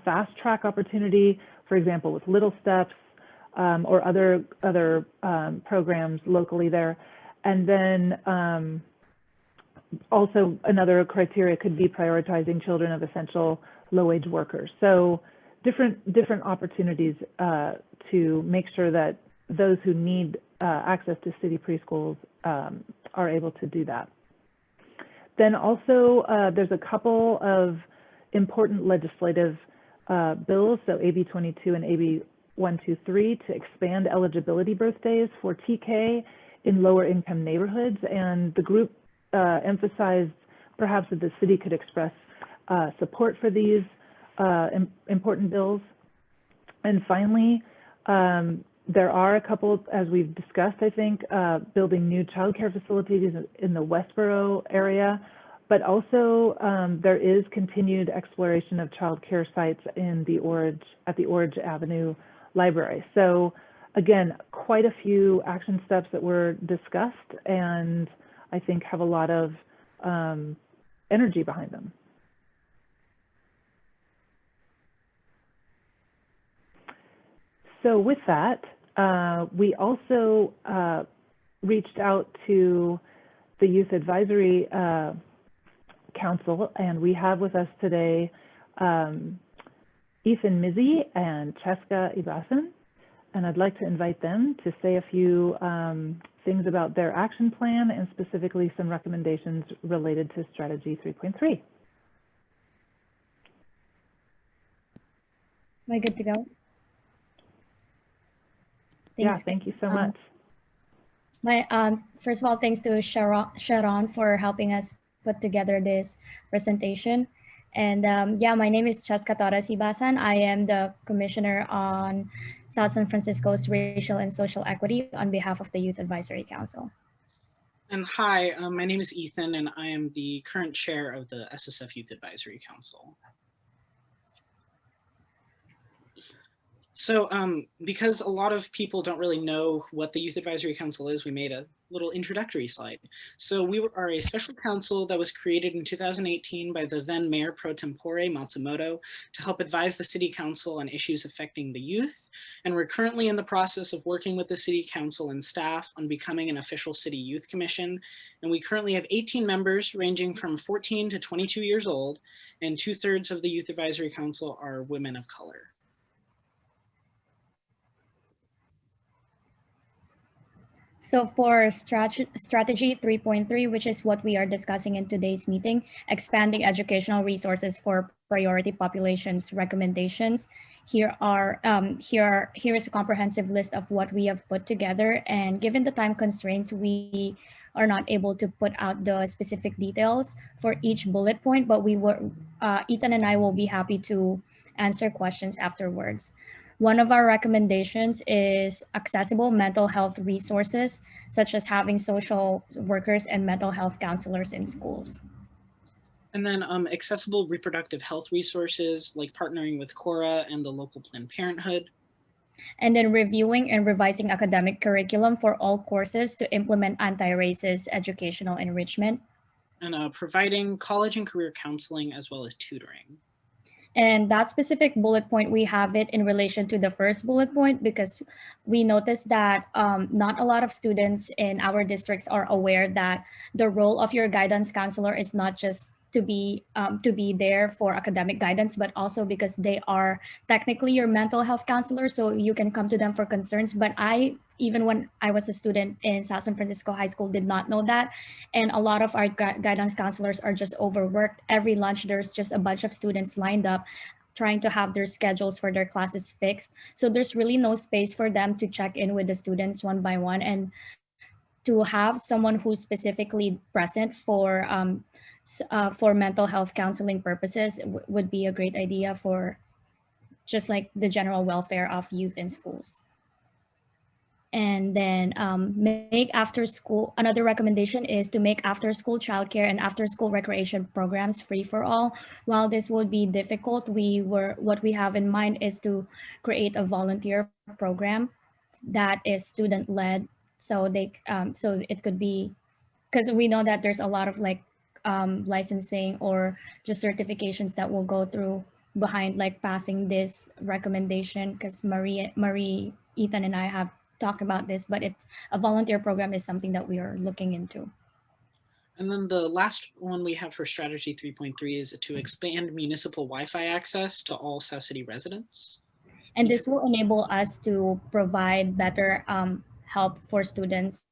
fast track opportunity, for example, with Little Steps or other programs locally there. And then also another criteria could be prioritizing children of essential low-wage workers. So different opportunities to make sure that those who need access to city preschools are able to do that. Then also there's a couple of important legislative bills, so AB 22 and AB 123, to expand eligibility birthdays for TK in lower income neighborhoods. And the group emphasized perhaps that the city could express support for these important bills. And finally, there are a couple, as we've discussed, I think, building new childcare facilities in the Westboro area, but also there is continued exploration of childcare sites in at the Orange Avenue Library. So again, quite a few action steps that were discussed, and I think have a lot of energy behind them. So with that, we also reached out to the Youth Advisory Council, and we have with us today Ethan Mizzi and Cheska Ibasan, and I'd like to invite them to say a few things about their action plan and specifically some recommendations related to Strategy 3.3. Am I good to go? Yeah, thank you so much. First of all, thanks to Sharon for helping us put together this presentation. And yeah, my name is Cheska Ibasan. I am the Commissioner on South San Francisco's Racial and Social Equity on behalf of the Youth Advisory Council. And hi, my name is Ethan, and I am the current chair of the SSF Youth Advisory Council. So because a lot of people don't really know what the Youth Advisory Council is, we made a little introductory slide. So we are a special counsel that was created in 2018 by the then Mayor Pro Tempore Matsumoto to help advise the City Council on issues affecting the youth. And we're currently in the process of working with the City Council and staff on becoming an official City Youth Commission. And we currently have 18 members ranging from 14 to 22 years old, and 2/3 of the Youth Advisory Council are women of color. So for strategy 3.3, which is what we are discussing in today's meeting, expanding educational resources for priority populations recommendations. Here is a comprehensive list of what we have put together, and given the time constraints, we are not able to put out the specific details for each bullet point, but Ethan and I will be happy to answer questions afterwards. One of our recommendations is accessible mental health resources, such as having social workers and mental health counselors in schools. And then accessible reproductive health resources, like partnering with CORA and the local Planned Parenthood. And then reviewing and revising academic curriculum for all courses to implement anti-racist educational enrichment. And providing college and career counseling as well as tutoring. And that specific bullet point, we have it in relation to the first bullet point because we noticed that not a lot of students in our districts are aware that the role of your guidance counselor is not just to be there for academic guidance, but also because they are technically your mental health counselor, so you can come to them for concerns. But even when I was a student in South San Francisco High School, did not know that. And a lot of our guidance counselors are just overworked. Every lunch, there's just a bunch of students lined up trying to have their schedules for their classes fixed. So there's really no space for them to check in with the students one by one. And to have someone who's specifically present for mental health counseling purposes would be a great idea for just like the general welfare of youth in schools. And then make after school, another recommendation is to make after school childcare and after school recreation programs free for all. While this would be difficult, what we have in mind is to create a volunteer program that is student led. So it could be, because we know that there's a lot of like licensing or just certifications that will go through behind like passing this recommendation, because Marie, Ethan and I have talked about this, but it's a volunteer program is something that we are looking into. And then the last one we have for strategy 3.3 is to expand municipal Wi-Fi access to all South City residents. And this will enable us to provide better help for students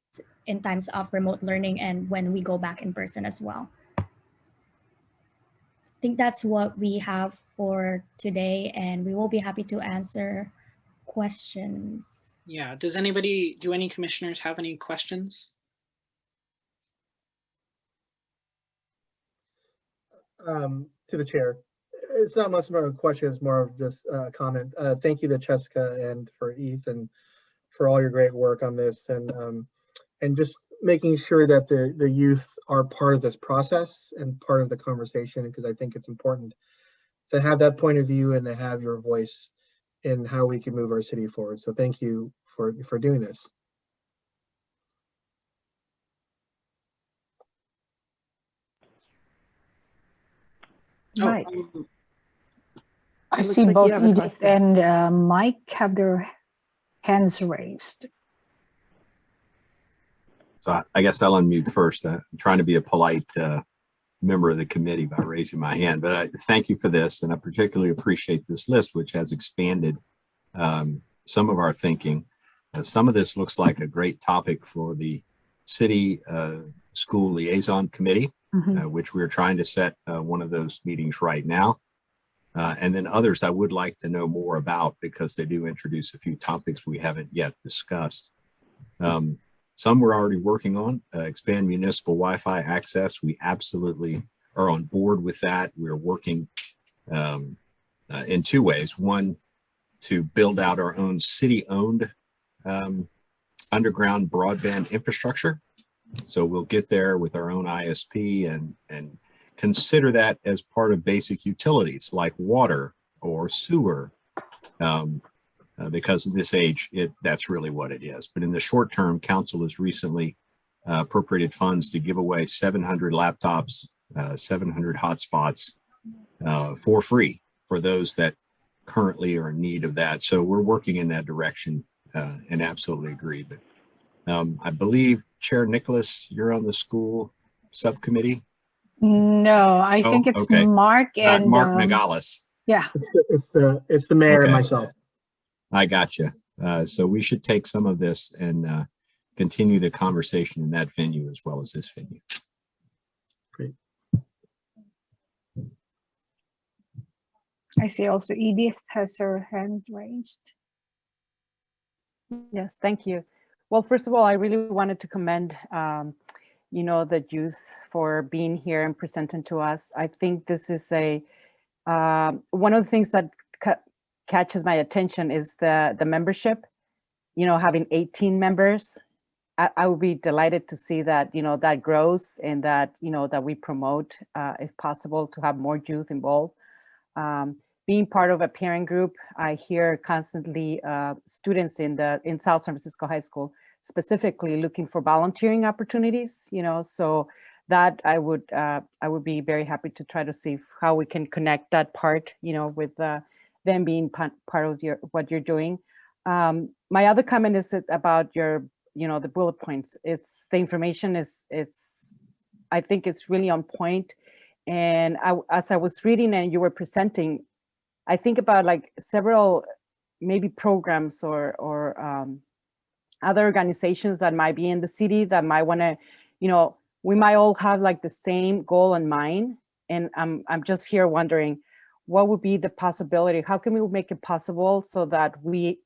in times of remote learning and when we go back in person as well. I think that's what we have for today, and we will be happy to answer questions. Yeah, do any commissioners have any questions? To the chair. It's not much of a question, it's more of just a comment. Thank you to Jessica and for Ethan for all your great work on this, and just making sure that the youth are part of this process and part of the conversation, because I think it's important to have that point of view and to have your voice in how we can move our city forward. So thank you for doing this. Mike. I see like both you have a Edith and Mike have their hands raised. So I guess I'll unmute first. I'm trying to be a polite member of the committee by raising my hand, but I thank you for this. And I particularly appreciate this list, which has expanded some of our thinking. Some of this looks like a great topic for the City School Liaison Committee, which we're trying to set one of those meetings right now. And then others I would like to know more about, because they do introduce a few topics we haven't yet discussed. Some we're already working on, expand municipal Wi-Fi access. We absolutely are on board with that. We're working in two ways. One, to build out our own city-owned underground broadband infrastructure. So we'll get there with our own ISP and consider that as part of basic utilities like water or sewer. Because of this age, that's really what it is. But in the short term, council has recently appropriated funds to give away 700 laptops, 700 hotspots for free for those that currently are in need of that. So we're working in that direction and absolutely agree. But I believe Chair Nicholas, you're on the school subcommittee. No, I think it's okay. Mark Not and Mark Nogales. Yeah, It's the mayor and Okay. myself. I gotcha. So we should take some of this and continue the conversation in that venue as well as this venue. Great. I see also Edith has her hand raised. Yes, thank you. Well, first of all, I really wanted to commend, you know, the youth for being here and presenting to us. I think this is a one of the things that catches my attention is the membership. You know, having 18 members, I would be delighted to see that, you know, that grows and that, you know, that we promote, if possible, to have more youth involved. Being part of a parent group, I hear constantly students in South San Francisco High School specifically looking for volunteering opportunities, you know, so that I would be very happy to try to see how we can connect that part, you know, with them being part of what you're doing. My other comment is about your, you know, the bullet points. It's the information I think it's really on point. And as I was reading and you were presenting, I think about like several maybe programs or other organizations that might be in the city that might want to, you know, we might all have like the same goal in mind. And I'm just here wondering, what would be the possibility? How can we make it possible so that we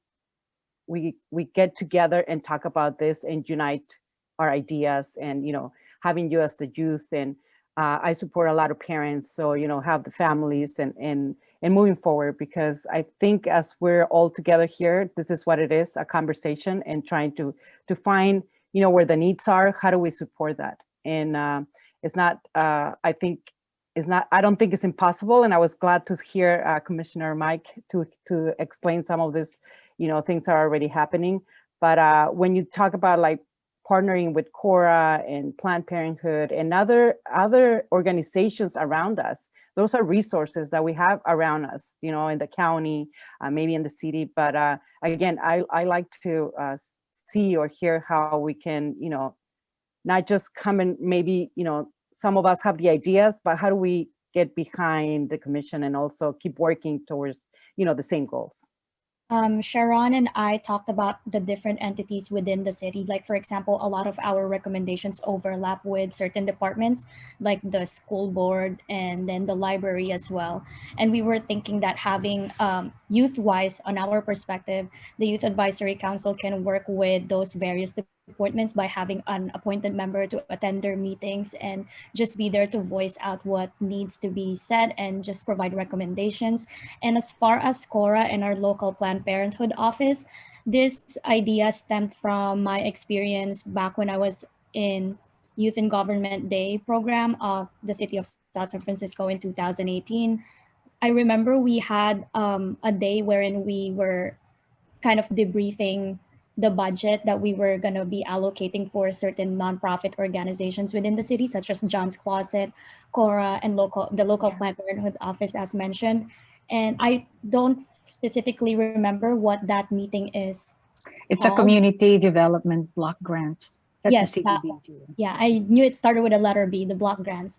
get together and talk about this and unite our ideas? And, you know, having you as the youth, and I support a lot of parents, so, you know, have the families and moving forward, because I think as we're all together here, this is what it is, a conversation and trying to find, you know, where the needs are, how do we support that? And it's not, I don't think it's impossible. And I was glad to hear Commissioner Mike to explain some of this, you know, things are already happening. But when you talk about like partnering with Cora and Planned Parenthood and other organizations around us, those are resources that we have around us, you know, in the county, maybe in the city. But again, I like to see or hear how we can, you know, not just come and maybe, you know, some of us have the ideas, but how do we get behind the commission and also keep working towards, you know, the same goals? Sharon and I talked about the different entities within the city. Like, for example, a lot of our recommendations overlap with certain departments, like the school board and then the library as well. And we were thinking that having youth-wise, on our perspective, the Youth Advisory Council can work with those various appointments by having an appointed member to attend their meetings and just be there to voice out what needs to be said and just provide recommendations. And as far as Cora and our local Planned Parenthood office, this idea stemmed from my experience back when I was in Youth in Government Day program of the city of South San Francisco in 2018. I remember we had a day wherein we were kind of debriefing the budget that we were going to be allocating for certain nonprofit organizations within the city, such as John's Closet, Cora, and the local Planned Parenthood office, as mentioned. And I don't specifically remember what that meeting is. It's a community development block grants. That's yes, a CDBG. Yeah, I knew it started with a letter B, the block grants.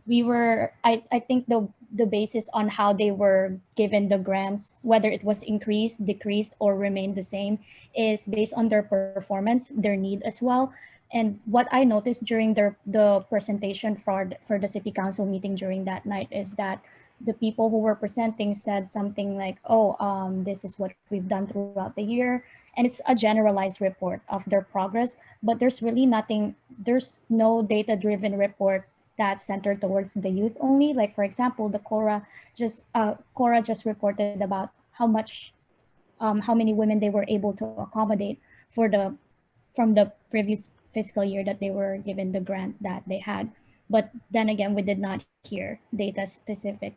We were, I think the basis on how they were given the grants, whether it was increased, decreased, or remained the same, is based on their performance, their need as well. And what I noticed during the presentation for the city council meeting during that night is that the people who were presenting said something like, oh, this is what we've done throughout the year. And it's a generalized report of their progress, but there's really nothing, there's no data-driven report that's centered towards the youth only. Like, for example, the Cora just reported about how many women they were able to accommodate from the previous fiscal year that they were given the grant that they had. But then again, we did not hear data specific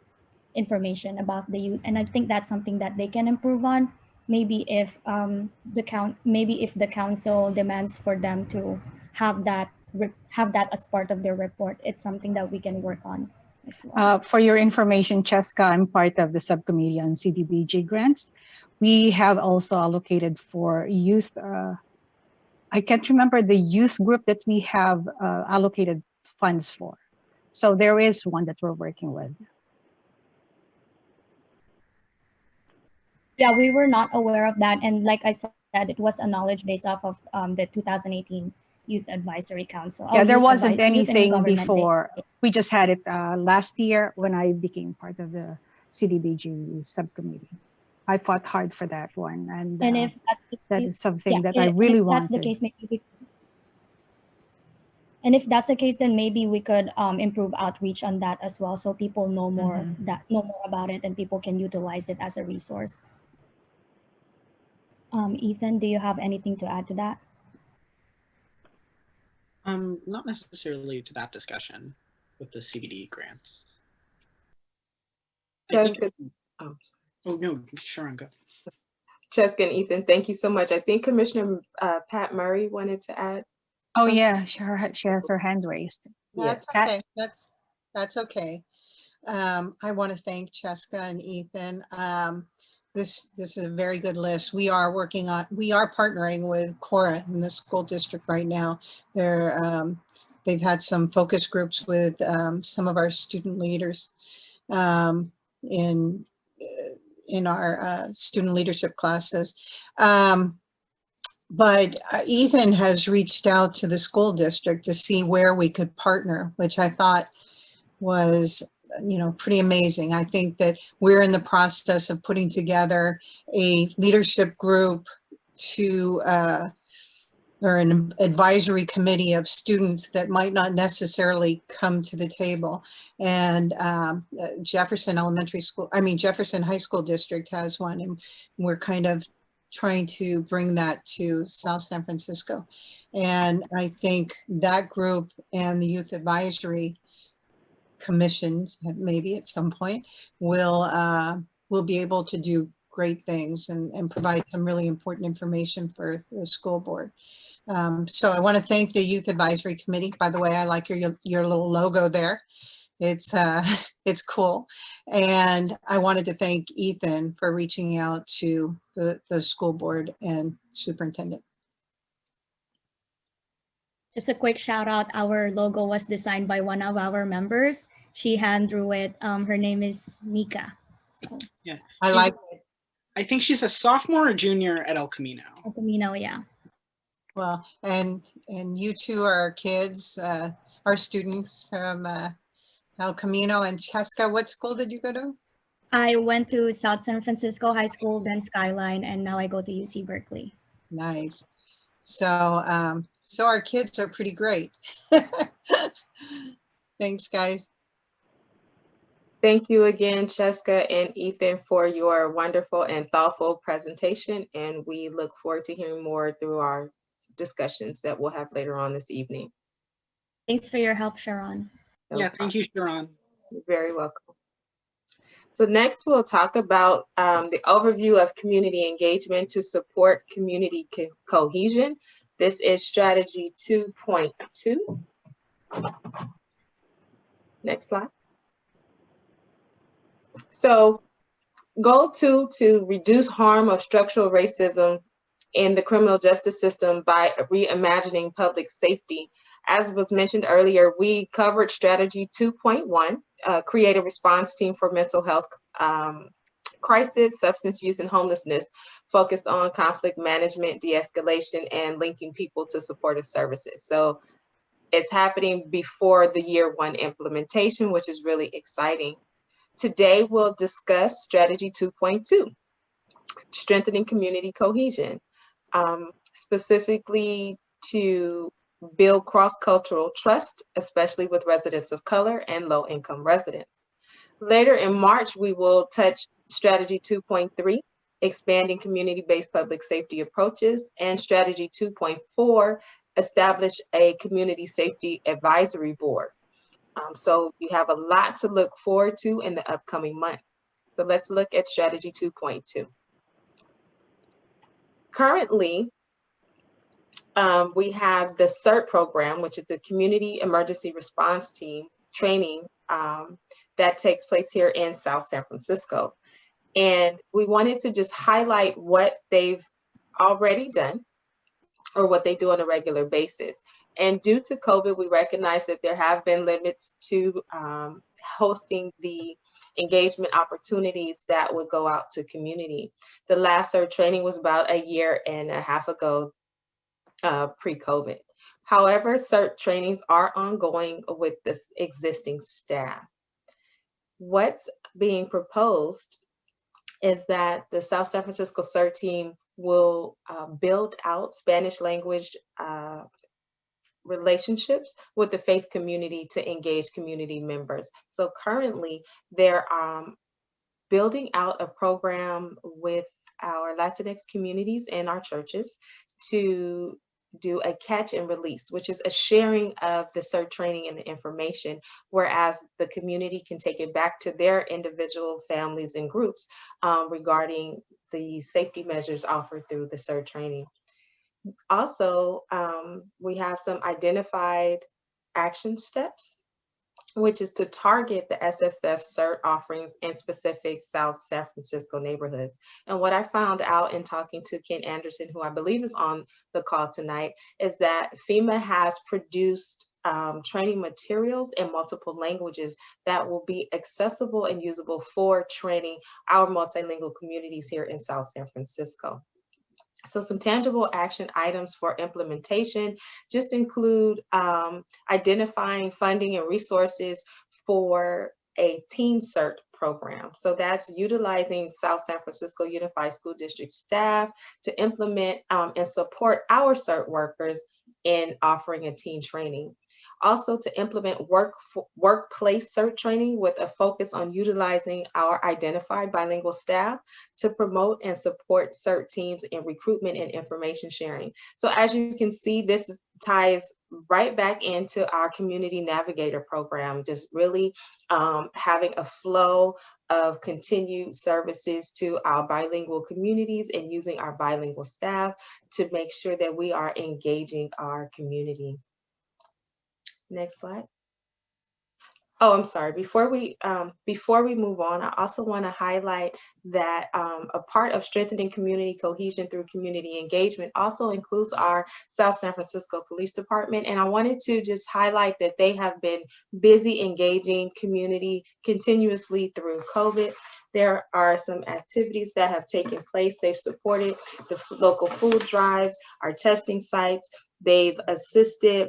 information about the youth. And I think that's something that they can improve on. Maybe if the council demands for them to have that as part of their report, it's something that we can work on as well. For your information, Cheska, I'm part of the subcommittee on CDBG grants. We have also allocated for youth. I can't remember the youth group that we have allocated funds for. So there is one that we're working with. Yeah, we were not aware of that. And like I said, it was a knowledge based off of the 2018 Youth Advisory Council. Yeah, there wasn't Youth and anything Government Day. before. We just had it last year when I became part of the CDBG subcommittee. I fought hard for that one, and if that is something yeah, that I really if that's wanted. the case, and if that's the case, then maybe we could improve outreach on that as well, so people know more about it, and people can utilize it as a resource. Ethan, do you have anything to add to that? Not necessarily to that discussion with the CBD grants. Oh no, Sharon, go. Cheska and Ethan, thank you so much. I think Commissioner Pat Murray wanted to add. Oh yeah, she has her hand raised. That's Pat? okay. That's okay. I want to thank Cheska and Ethan. This is a very good list. We are partnering with Cora in the school district right now. They've had some focus groups with some of our student leaders in our student leadership classes. But Ethan has reached out to the school district to see where we could partner, which I thought was, pretty amazing. I think that we're in the process of putting together a leadership group or an advisory committee of students that might not necessarily come to the table. And Jefferson High School District has one, and we're kind of trying to bring that to South San Francisco. And I think that group and the Youth Advisory Commissions, maybe at some point, will be able to do great things and provide some really important information for the school board. So I want to thank the Youth Advisory Committee. By the way, I like your little logo there. It's cool. And I wanted to thank Ethan for reaching out to the school board and superintendent. Just a quick shout out. Our logo was designed by one of our members. She hand drew it. Her name is Mika. So. Yeah, I think she's a sophomore or junior at El Camino. El Camino, yeah. Well, and you two are kids, our students from El Camino. And Cheska, what school did you go to? I went to South San Francisco High School, then Skyline, and now I go to UC Berkeley. Nice. So, so our kids are pretty great. Thanks, guys. Thank you again, Cheska and Ethan, for your wonderful and thoughtful presentation. And we look forward to hearing more through our discussions that we'll have later on this evening. Thanks for your help, Sharon. Yeah, thank you, Sharon. You're very welcome. So next we'll talk about the overview of community engagement to support community cohesion. This is strategy 2.2. Next slide. So goal 2, to reduce harm of structural racism in the criminal justice system by reimagining public safety. As was mentioned earlier, we covered strategy 2.1, create a response team for mental health crisis, substance use, and homelessness, focused on conflict management, de-escalation, and linking people to supportive services. So it's happening before the year 1 implementation, which is really exciting. Today, we'll discuss strategy 2.2, strengthening community cohesion, specifically to build cross-cultural trust, especially with residents of color and low-income residents. Later in March, we will touch strategy 2.3, expanding community-based public safety approaches, and strategy 2.4, establish a community safety advisory board. So you have a lot to look forward to in the upcoming months. So let's look at strategy 2.2. Currently, We have the CERT program, which is the Community Emergency Response Team training that takes place here in South San Francisco. And we wanted to just highlight what they've already done or what they do on a regular basis. And due to COVID, we recognize that there have been limits to hosting the engagement opportunities that would go out to community. The last CERT training was about a year and a half ago, pre-COVID. However, CERT trainings are ongoing with this existing staff. What's being proposed is that the South San Francisco CERT team will build out Spanish language relationships with the faith community to engage community members. So currently they're building out a program with our Latinx communities and our churches to do a catch and release, which is a sharing of the CERT training and the information, whereas the community can take it back to their individual families and groups regarding the safety measures offered through the CERT training. Also, we have some identified action steps, which is to target the SSF CERT offerings in specific South San Francisco neighborhoods. And what I found out in talking to Ken Anderson, who I believe is on the call tonight, is that FEMA has produced training materials in multiple languages that will be accessible and usable for training our multilingual communities here in South San Francisco. So some tangible action items for implementation just include identifying funding and resources for a teen CERT program. So that's utilizing South San Francisco Unified School District staff to implement and support our CERT workers in offering a teen training. Also to implement workplace CERT training with a focus on utilizing our identified bilingual staff to promote and support CERT teams in recruitment and information sharing. So as you can see, this ties right back into our Community Navigator program, just really having a flow of continued services to our bilingual communities and using our bilingual staff to make sure that we are engaging our community. Next slide. Oh, I'm sorry. Before we move on, I also want to highlight that a part of strengthening community cohesion through community engagement also includes our South San Francisco Police Department. And I wanted to just highlight that they have been busy engaging community continuously through COVID. There are some activities that have taken place. They've supported the local food drives, our testing sites. They've assisted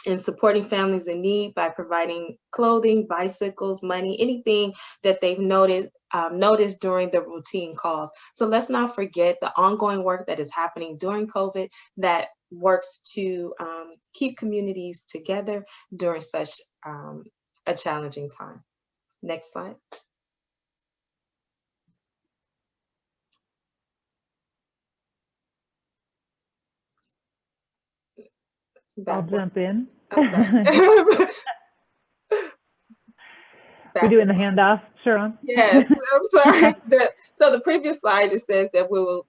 in supporting families in need by providing clothing, bicycles, money, anything that they've noticed during the routine calls. So let's not forget the ongoing work that is happening during COVID that works to keep communities together during such a challenging time. Next slide. I'll jump in. I'm sorry. We're doing the handoff, Sharon? Yes, I'm sorry. So the previous slide just says that we will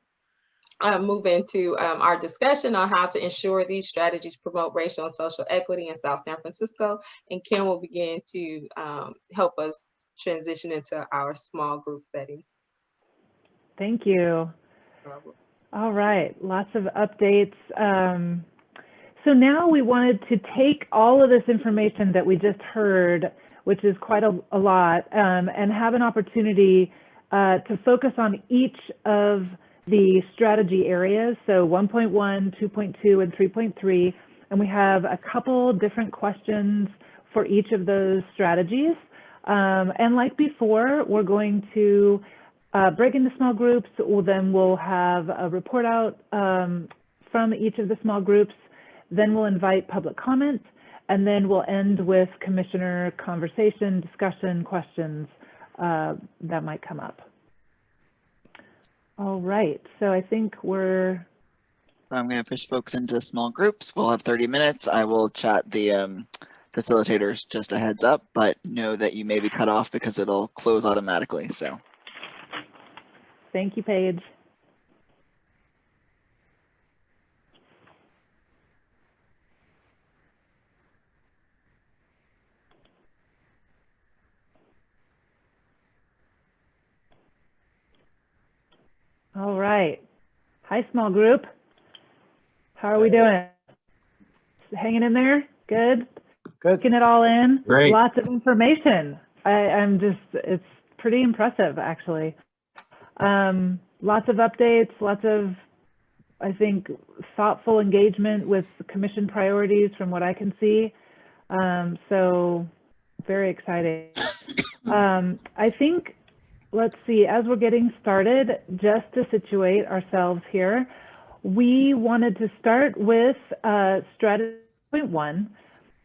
move into our discussion on how to ensure these strategies promote racial and social equity in South San Francisco. And Ken will begin to help us transition into our small group settings. Thank you. All right, lots of updates. So now we wanted to take all of this information that we just heard, which is quite a lot, and have an opportunity to focus on each of the strategy areas, so 1.1, 2.2, and 3.3, and we have a couple different questions for each of those strategies. And like before, we're going to break into small groups, then we'll have a report out from each of the small groups, then we'll invite public comment, and then we'll end with commissioner conversation, discussion, questions that might come up. All right, so I think we're... I'm going to push folks into small groups. We'll have 30 minutes. I will chat the facilitators, just a heads up, but know that you may be cut off because it'll close automatically, so. Thank you, Paige. All right. Hi, small group. How are we doing? Hanging in there? Good? Good. Taking it all in? Great. Lots of information. I'm just, it's pretty impressive, actually. Lots of updates, lots of, I think, thoughtful engagement with the commission priorities from what I can see. So very exciting. I think, let's see, as we're getting started, just to situate ourselves here, we wanted to start with strategy point 1.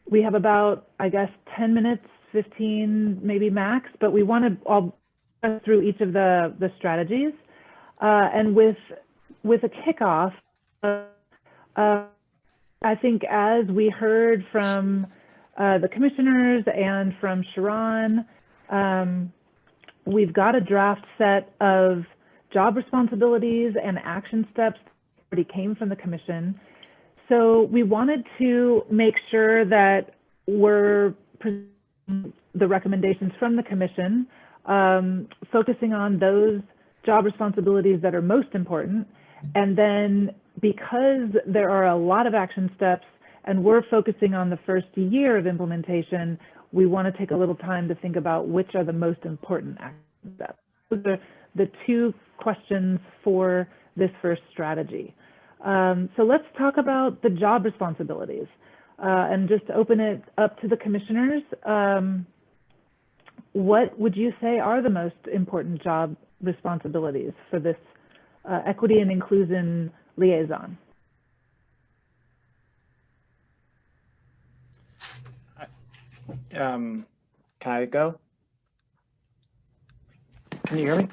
We have about, I guess, 10 minutes, 15 maybe max, but we want to all go through each of the strategies. And with a kickoff, I think as we heard from the commissioners and from Sharon, we've got a draft set of job responsibilities and action steps that already came from the commission. So we wanted to make sure that we're presenting the recommendations from the commission, focusing on those job responsibilities that are most important. And then because there are a lot of action steps and we're focusing on the first year of implementation, we want to take a little time to think about which are the most important action steps. Those are the 2 questions for this first strategy. So let's talk about the job responsibilities and just open it up to the commissioners. What would you say are the most important job responsibilities for this Equity and Inclusion Liaison? Can I go? Can you hear me?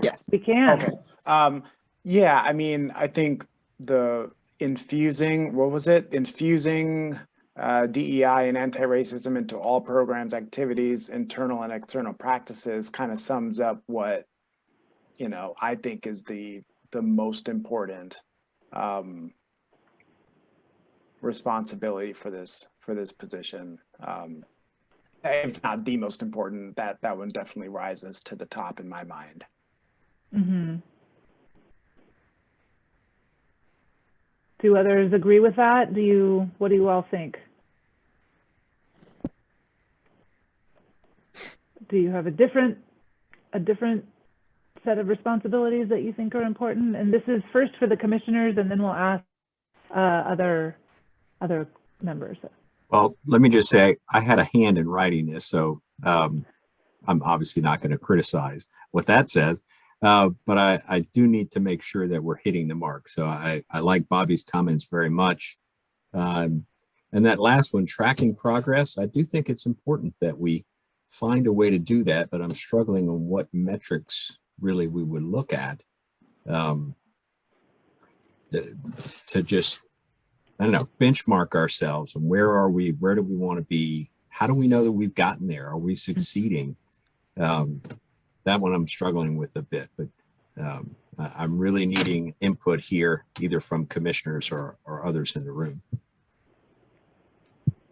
Yes. We can. Okay. Yeah, I mean, I think the infusing, what was it? Infusing DEI and anti-racism into all programs, activities, internal and external practices kind of sums up what, you know, I think is the most important responsibility for this position. If not the most important, that one definitely rises to the top in my mind. Mm-hmm. Do others agree with that? What do you all think? Do you have a different set of responsibilities that you think are important? And this is first for the commissioners, and then we'll ask other members. Well, let me just say, I had a hand in writing this, so I'm obviously not going to criticize what that says, but I do need to make sure that we're hitting the mark. So I like Bobby's comments very much. And that last one, tracking progress, I do think it's important that we find a way to do that, but I'm struggling on what metrics really we would look at to just, I don't know, benchmark ourselves and where are we, where do we want to be? How do we know that we've gotten there? Are we succeeding? That one I'm struggling with a bit, but I'm really needing input here, either from commissioners or others in the room.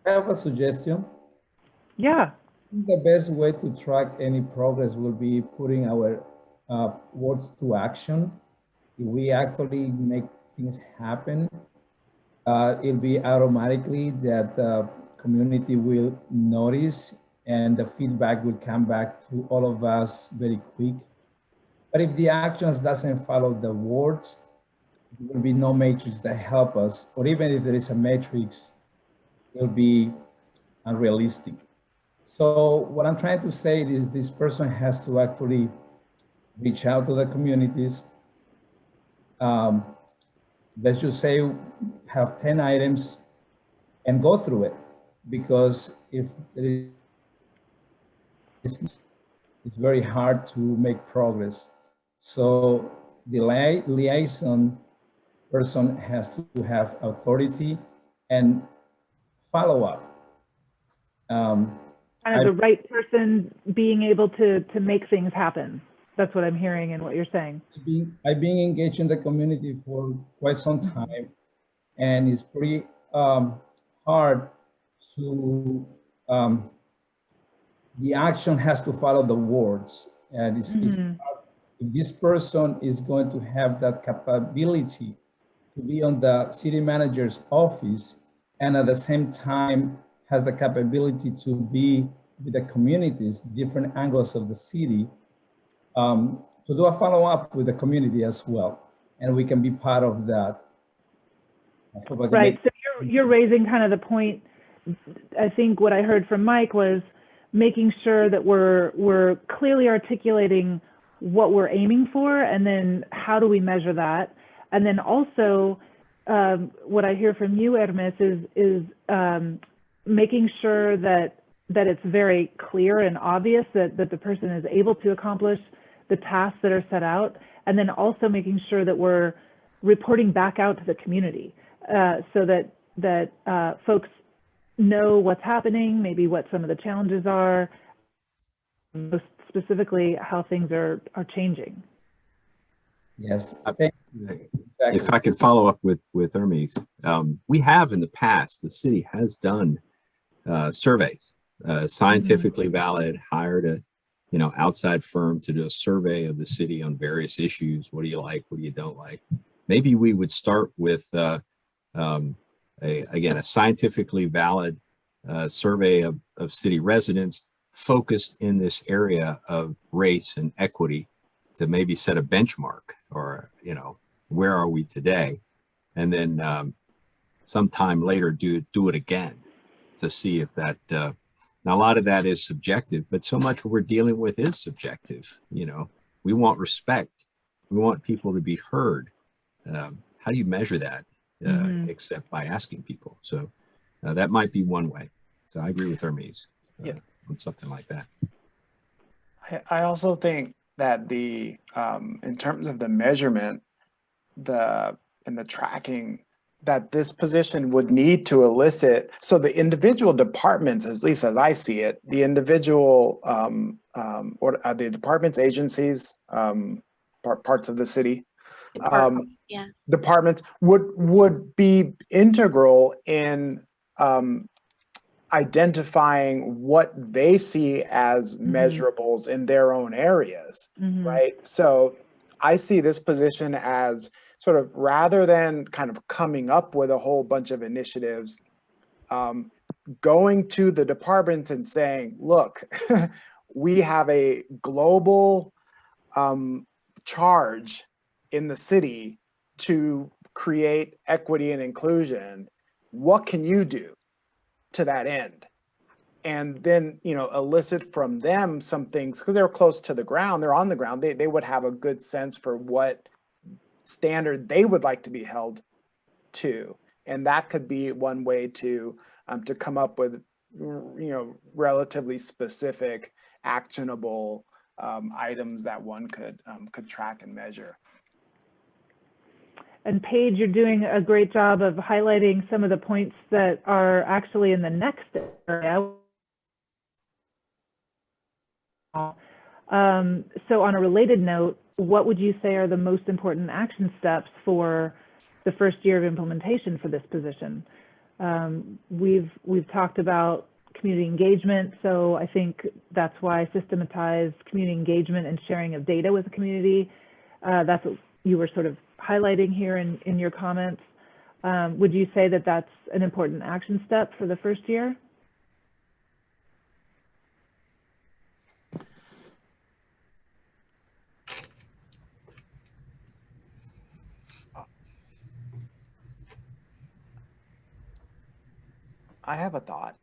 I have a suggestion. Yeah. The best way to track any progress will be putting our words to action. If we actually make things happen, it'll be automatically that the community will notice and the feedback will come back to all of us very quick. But if the actions doesn't follow the words, there will be no matrix that help us, or even if there is a matrix, it will be unrealistic. So what I'm trying to say is this person has to actually reach out to the communities. Let's just say have 10 items and go through it, because if there is, it's very hard to make progress. So the liaison person has to have authority and follow up. Kind of the right person being able to make things happen. That's what I'm hearing and what you're saying. I've been engaged in the community for quite some time, and it's pretty hard to, the action has to follow the words, and it's hard if this person is going to have that capability to be on the city manager's office and at the same time has the capability to be with the communities, different angles of the city, to do a follow-up with the community as well. And we can be part of that. Right, so you're raising kind of the point. I think what I heard from Mike was making sure that we're clearly articulating what we're aiming for, and then how do we measure that? And then also, what I hear from you, Hermes, is making sure that it's very clear and obvious that the person is able to accomplish the tasks that are set out, and then also making sure that we're reporting back out to the community, so that folks know what's happening, maybe what some of the challenges are, most specifically how things are changing. Yes, if I could follow up with Hermes, we have in the past, the city has done surveys, scientifically valid, hired a outside firm to do a survey of the city on various issues. What do you like? What do you don't like? Maybe we would start with again, a scientifically valid survey of city residents focused in this area of race and equity, to maybe set a benchmark, or where are we today, and then sometime later do it again to see if that. Now, a lot of that is subjective, but so much what we're dealing with is subjective. We want respect. We want people to be heard. How do you measure that except by asking people? So that might be one way. So I agree with Hermes on something like that. I also think that in terms of the measurement, and the tracking, that this position would need to elicit, so the individual departments, at least as I see it, the individual or the departments, agencies, parts of the city, departments would be integral in identifying what they see as measurables in their own areas, right? So I see this position as sort of, rather than kind of coming up with a whole bunch of initiatives, going to the departments and saying, look, we have a global charge in the city to create equity and inclusion. What can you do to that end? And then, elicit from them some things, because they're close to the ground, they're on the ground, they would have a good sense for what standard they would like to be held to. And that could be one way to come up with, relatively specific, actionable items that one could track and measure. And Paige, you're doing a great job of highlighting some of the points that are actually in the next area. So on a related note, what would you say are the most important action steps for the first year of implementation for this position? We've talked about community engagement, so I think that's why systematized community engagement and sharing of data with the community, that's what you were sort of highlighting here in your comments. Would you say that that's an important action step for the first year? I have a thought.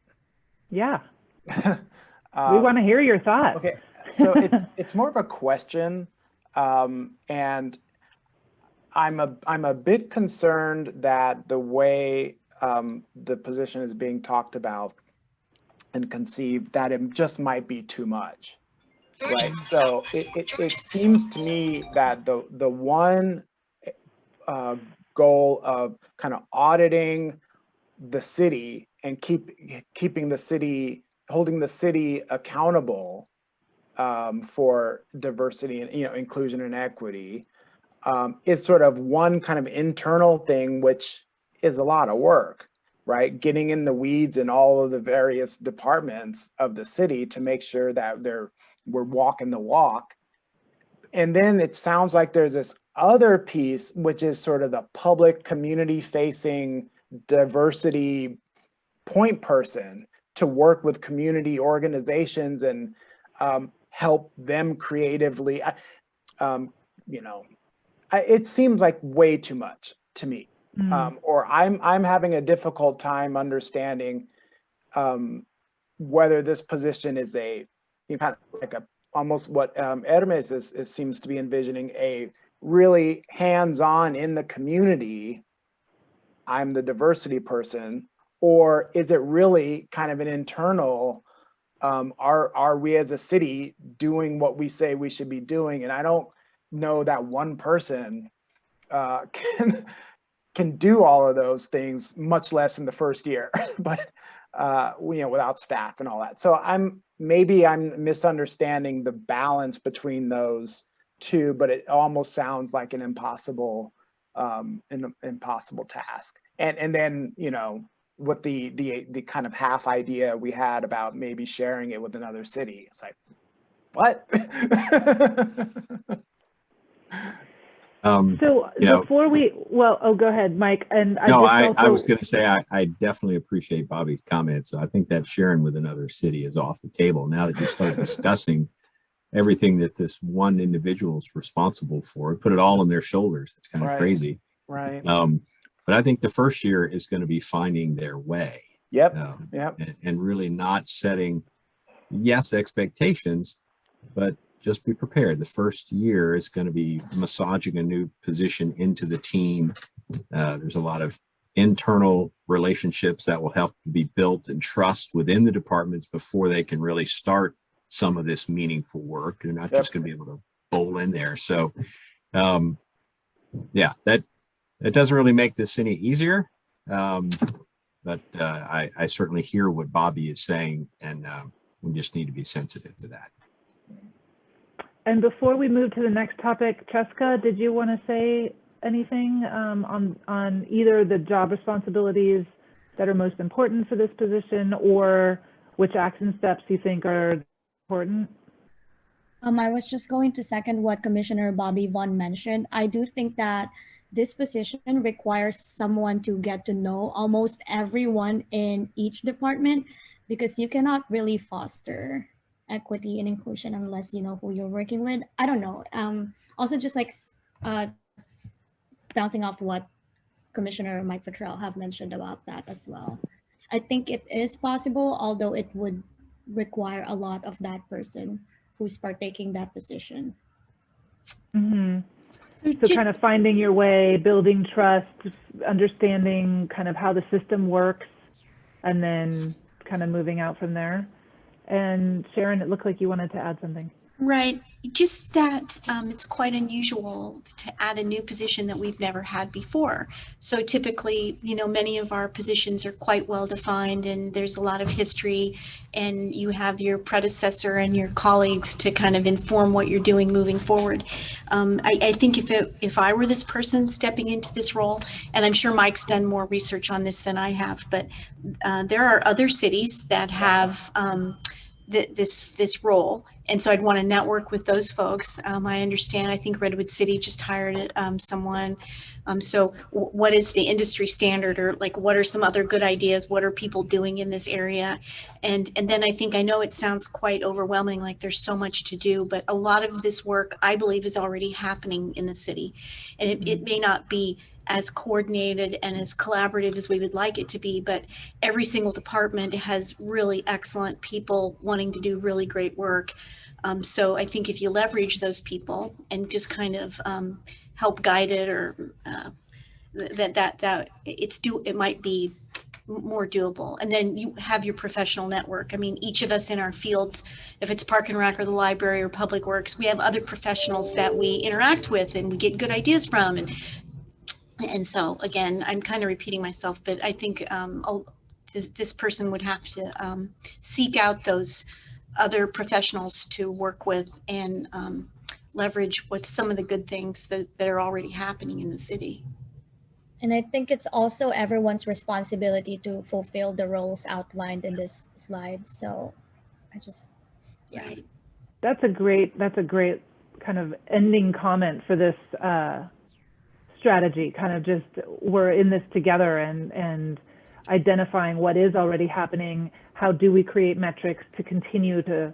Yeah. We want to hear your thought. Okay, so it's more of a question, and I'm a bit concerned that the way the position is being talked about and conceived, that it just might be too much, right? So it seems to me that the one goal of kind of auditing the city and keeping the city, holding the city accountable for diversity and inclusion and equity is sort of one kind of internal thing, which is a lot of work, right? Getting in the weeds in all of the various departments of the city to make sure that we're walking the walk. And then it sounds like there's this other piece, which is sort of the public community facing diversity point person to work with community organizations and help them creatively. It seems like way too much to me. Or I'm having a difficult time understanding whether this position is a kind of like a almost what Hermes seems to be envisioning, a really hands-on in the community. I'm the diversity person, or is it really kind of an internal? Are we as a city doing what we say we should be doing? And I don't know that one person can do all of those things, much less in the first year, but without staff and all that. So maybe I'm misunderstanding the balance between those two, but it almost sounds like an impossible task. And then, with the kind of half idea we had about maybe sharing it with another city. It's like, what? So before go ahead, Mike. And I was going to say, I definitely appreciate Bobby's comments. So I think that sharing with another city is off the table. Now that you start discussing everything that this one individual is responsible for, put it all on their shoulders. It's kind of crazy. Right. But I think the first year is going to be finding their way. Yep. And really not setting, expectations, but just be prepared. The first year is going to be massaging a new position into the team. There's a lot of internal relationships that will help to be built and trust within the departments before they can really start some of this meaningful work. They're not just going to be able to bowl in there. So, that doesn't really make this any easier. But I certainly hear what Bobby is saying, and we just need to be sensitive to that. And before we move to the next topic, Cheska, did you want to say anything on either the job responsibilities that are most important for this position, or which action steps you think are important? I was just going to second what Commissioner Bobby Vaughn mentioned. I do think that this position requires someone to get to know almost everyone in each department, because you cannot really foster equity and inclusion unless you know who you're working with. I don't know. Also, just like bouncing off what Commissioner Mike Futrell have mentioned about that as well. I think it is possible, although it would require a lot of that person who's partaking that position. Mm-hmm. So kind of finding your way, building trust, understanding kind of how the system works, and then kind of moving out from there. And Sharon, it looked like you wanted to add something. Right, just that it's quite unusual to add a new position that we've never had before. So typically, many of our positions are quite well defined, and there's a lot of history, and you have your predecessor and your colleagues to kind of inform what you're doing moving forward. I think if I were this person stepping into this role, and I'm sure Mike's done more research on this than I have, but there are other cities that have this role. And so I'd want to network with those folks. I understand, I think Redwood City just hired someone. So what is the industry standard, or like, what are some other good ideas? What are people doing in this area? And then I know it sounds quite overwhelming, like there's so much to do, but a lot of this work I believe is already happening in the city. And it may not be as coordinated and as collaborative as we would like it to be, but every single department has really excellent people wanting to do really great work. So I think if you leverage those people and just kind of help guide it, or it might be more doable. And then you have your professional network. I mean, each of us in our fields, if it's Park and Rec or the library or Public Works, we have other professionals that we interact with and we get good ideas from. And so, again, I'm kind of repeating myself, but I think this person would have to seek out those other professionals to work with and leverage with some of the good things that are already happening in the city. And I think it's also everyone's responsibility to fulfill the roles outlined in this slide. So I just, That's a great kind of ending comment for this strategy. Kind of just, we're in this together, and identifying what is already happening. How do we create metrics to continue to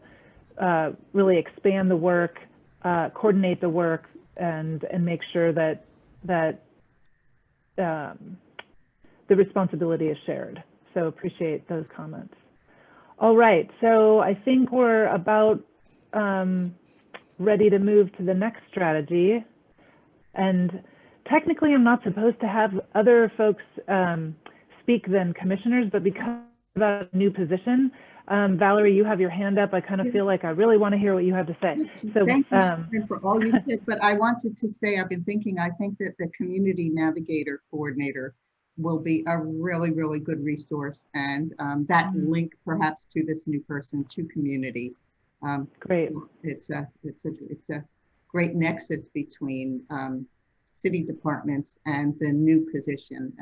really expand the work, coordinate the work, and make sure that the responsibility is shared. So appreciate those comments. All right, so I think we're about ready to move to the next strategy. And technically, I'm not supposed to have other folks speak than commissioners, but because of a new position, Valerie, you have your hand up. I kind of feel like I really want to hear what you have to say. So thank you Sharon, for all you said, but I wanted to say, I've been thinking, I think that the community navigator coordinator will be a really, really good resource, and that link perhaps to this new person to community. Great. It's a great nexus between city departments and the new position.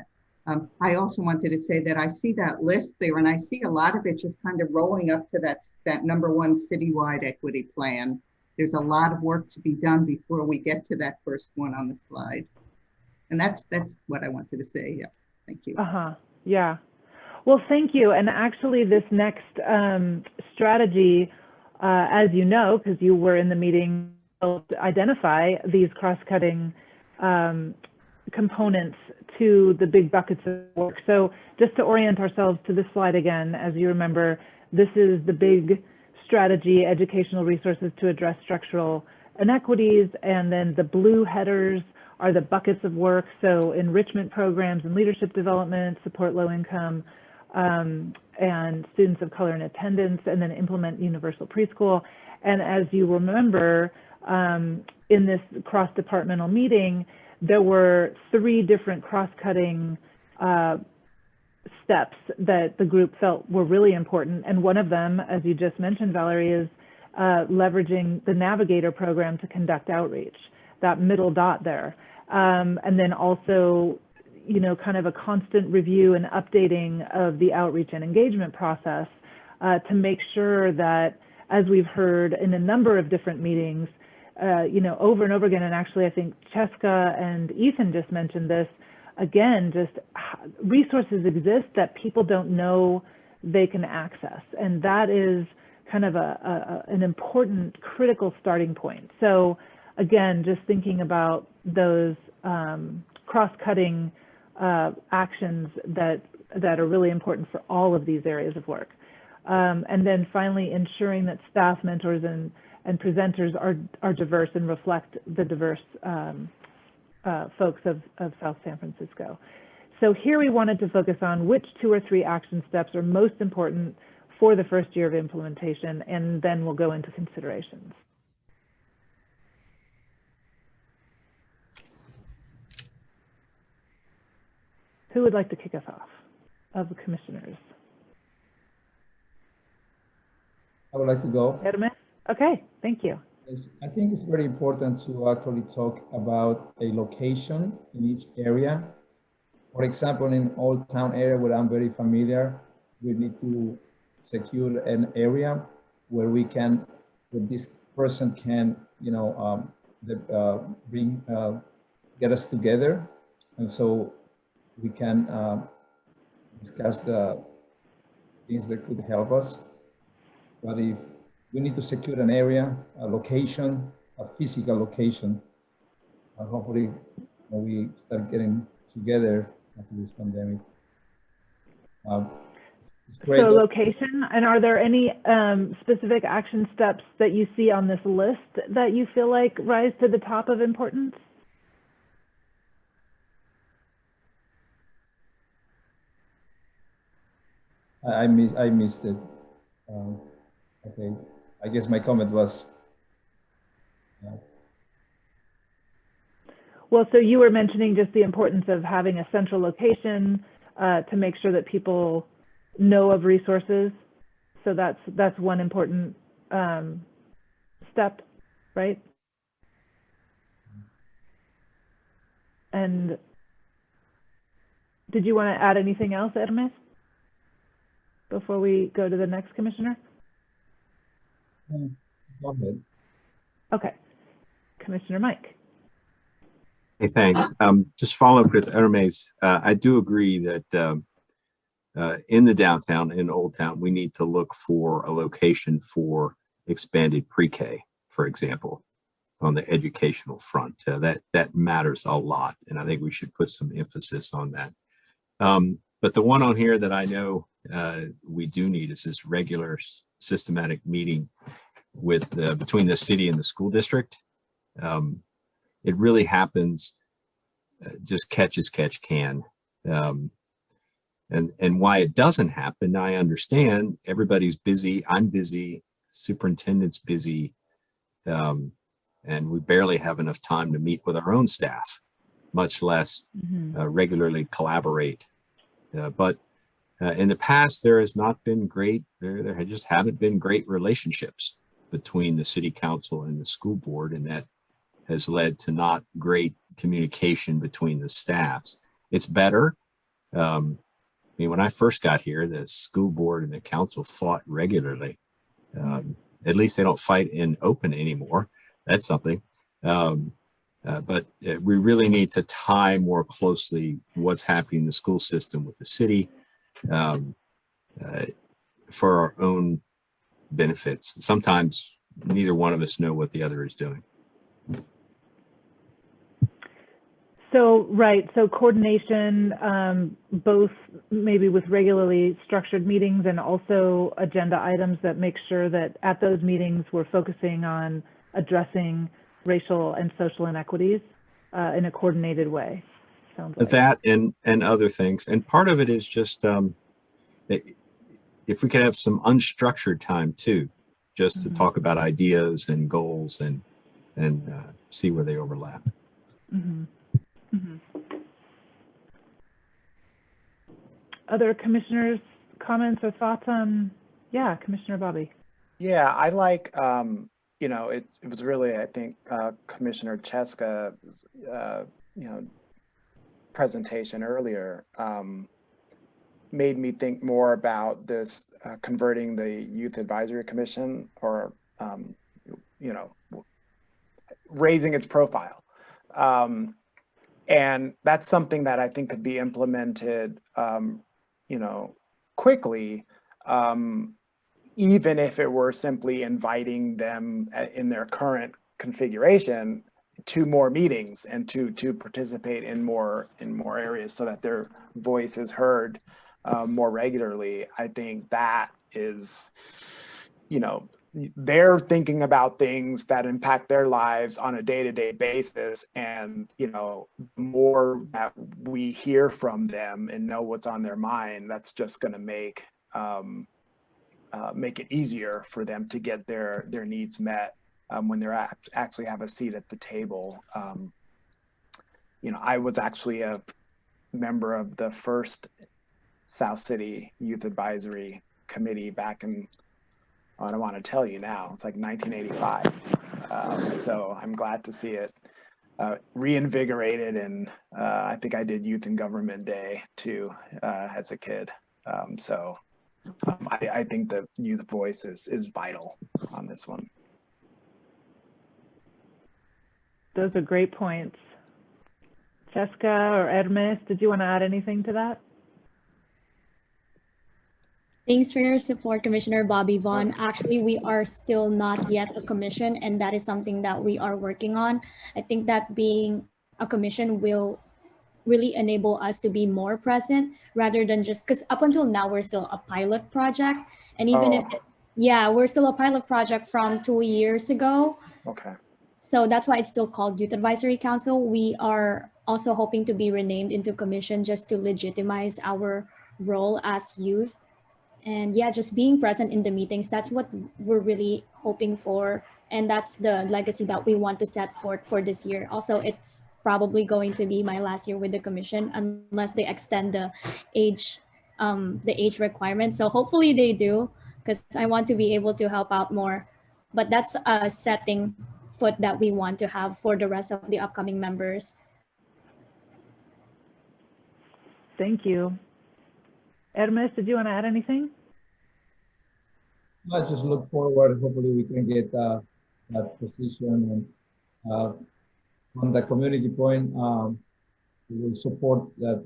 I also wanted to say that I see that list there, and I see a lot of it just kind of rolling up to that #1 citywide equity plan. There's a lot of work to be done before we get to that first one on the slide. And that's what I wanted to say. Yeah, thank you. Yeah. Well, thank you. And actually, this next strategy, as you know, because you were in the meeting, helped identify these cross-cutting components to the big buckets of work. So just to orient ourselves to this slide again, as you remember, this is the big strategy, educational resources to address structural inequities, and then the blue headers are the buckets of work. So enrichment programs and leadership development, support low income and students of color in attendance, and then implement universal preschool. And as you remember, in this cross-departmental meeting, there were 3 different cross-cutting steps that the group felt were really important. And one of them, as you just mentioned, Valerie, is leveraging the Navigator program to conduct outreach, that middle dot there. And then also, you know, kind of a constant review and updating of the outreach and engagement process to make sure that, as we've heard in a number of different meetings, you know, over and over again, and actually I think Cheska and Ethan just mentioned this, again, just resources exist that people don't know they can access. And that is kind of an important, critical starting point. So again, just thinking about those cross-cutting actions that are really important for all of these areas of work. And then finally, ensuring that staff, mentors, and presenters are diverse and reflect the diverse folks of South San Francisco. So here we wanted to focus on which 2 or 3 action steps are most important for the first year of implementation, and then we'll go into considerations. Who would like to kick us off of the commissioners? I would like to go. Hermes? Okay, thank you. Yes, I think it's very important to actually talk about a location in each area. For example, in Old Town area where I'm very familiar, we need to secure an area where we can, where this person can, you know, get us together, and so we can discuss the things that could help us. But if we need to secure an area, a location, a physical location, and hopefully we start getting together after this pandemic. It's great. So location, and are there any specific action steps that you see on this list that you feel like rise to the top of importance? I missed it. Okay, I guess my comment was. Well, so you were mentioning just the importance of having a central location to make sure that people know of resources. So that's one important step, right? And did you want to add anything else, Hermes, before we go to the next commissioner? Go ahead. Okay. Commissioner Mike. Hey, thanks. Just follow up with Hermes. I do agree that in the downtown, in Old Town, we need to look for a location for expanded pre-K, for example, on the educational front. That matters a lot, and I think we should put some emphasis on that. But the one on here that I know we do need is this regular systematic meeting with between the city and the school district. It really happens just catch as catch can. And why it doesn't happen, I understand. Everybody's busy. I'm busy. Superintendent's busy. And we barely have enough time to meet with our own staff, much less regularly collaborate. But in the past, there has not been great, there just haven't been great relationships between the city council and the school board, and that has led to not great communication between the staffs. It's better. I mean, when I first got here, the school board and the council fought regularly. At least they don't fight in open anymore. That's something. But we really need to tie more closely what's happening in the school system with the city for our own benefits. Sometimes neither one of us know what the other is doing. So, right, so coordination, both maybe with regularly structured meetings and also agenda items that make sure that at those meetings we're focusing on addressing racial and social inequities in a coordinated way. Sounds like. That and other things. And part of it is just if we could have some unstructured time too, just to talk about ideas and goals and see where they overlap. Other commissioners' comments or thoughts on, yeah, Commissioner Bobby. Yeah, I like, you know, it was really, I think, Commissioner Cheska's, you know, presentation earlier made me think more about this converting the Youth Advisory Commission, or, you know, raising its profile. And that's something that I think could be implemented, you know, quickly, even if it were simply inviting them in their current configuration to more meetings and to participate in more areas so that their voice is heard more regularly. I think that is, you know, they're thinking about things that impact their lives on a day-to-day basis, and you know, the more that we hear from them and know what's on their mind, that's just going to make it easier for them to get their needs met when they're actually have a seat at the table. You know, I was actually a member of the first South City Youth Advisory Committee back in, I don't want to tell you now, it's like 1985. So I'm glad to see it reinvigorated, and I think I did Youth in Government Day too as a kid. I think the youth voice is vital on this one. Those are great points. Cheska or Hermes, did you want to add anything to that? Thanks for your support, Commissioner Bobby Vaughn. Actually, we are still not yet a commission, and that is something that we are working on. I think that being a commission will really enable us to be more present rather than just, because up until now, we're still a pilot project. And even if, yeah, we're still a pilot project from 2 years ago. Okay. So that's why it's still called Youth Advisory Council. We are also hoping to be renamed into commission just to legitimize our role as youth. And yeah, just being present in the meetings, that's what we're really hoping for. And that's the legacy that we want to set forth for this year. Also, it's probably going to be my last year with the commission unless they extend the age requirement. So hopefully they do, because I want to be able to help out more. But that's a setting foot that we want to have for the rest of the upcoming members. Thank you. Hermes, did you want to add anything? I just look forward. Hopefully we can get that position From the community point, we will support that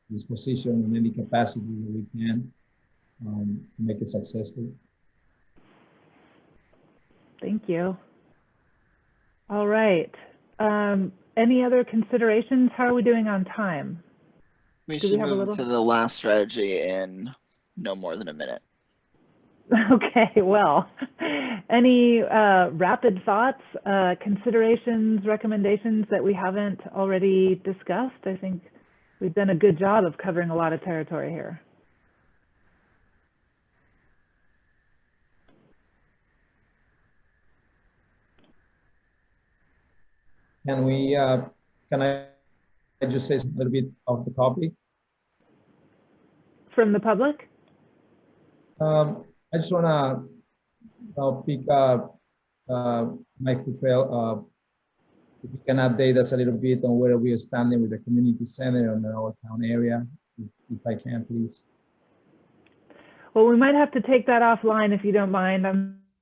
this position in any capacity that we can to make it successful. Thank you. All right. Any other considerations? How are we doing on time? We should move to the last strategy in no more than a minute. Okay, well, any rapid thoughts, considerations, recommendations that we haven't already discussed? I think we've done a good job of covering a lot of territory here. Can I just say a little bit of the topic? From the public? I just want to pick up Mike Kutrell. If you can update us a little bit on where we are standing with the community center in the Old Town area, if I can, please. Well, we might have to take that offline if you don't mind.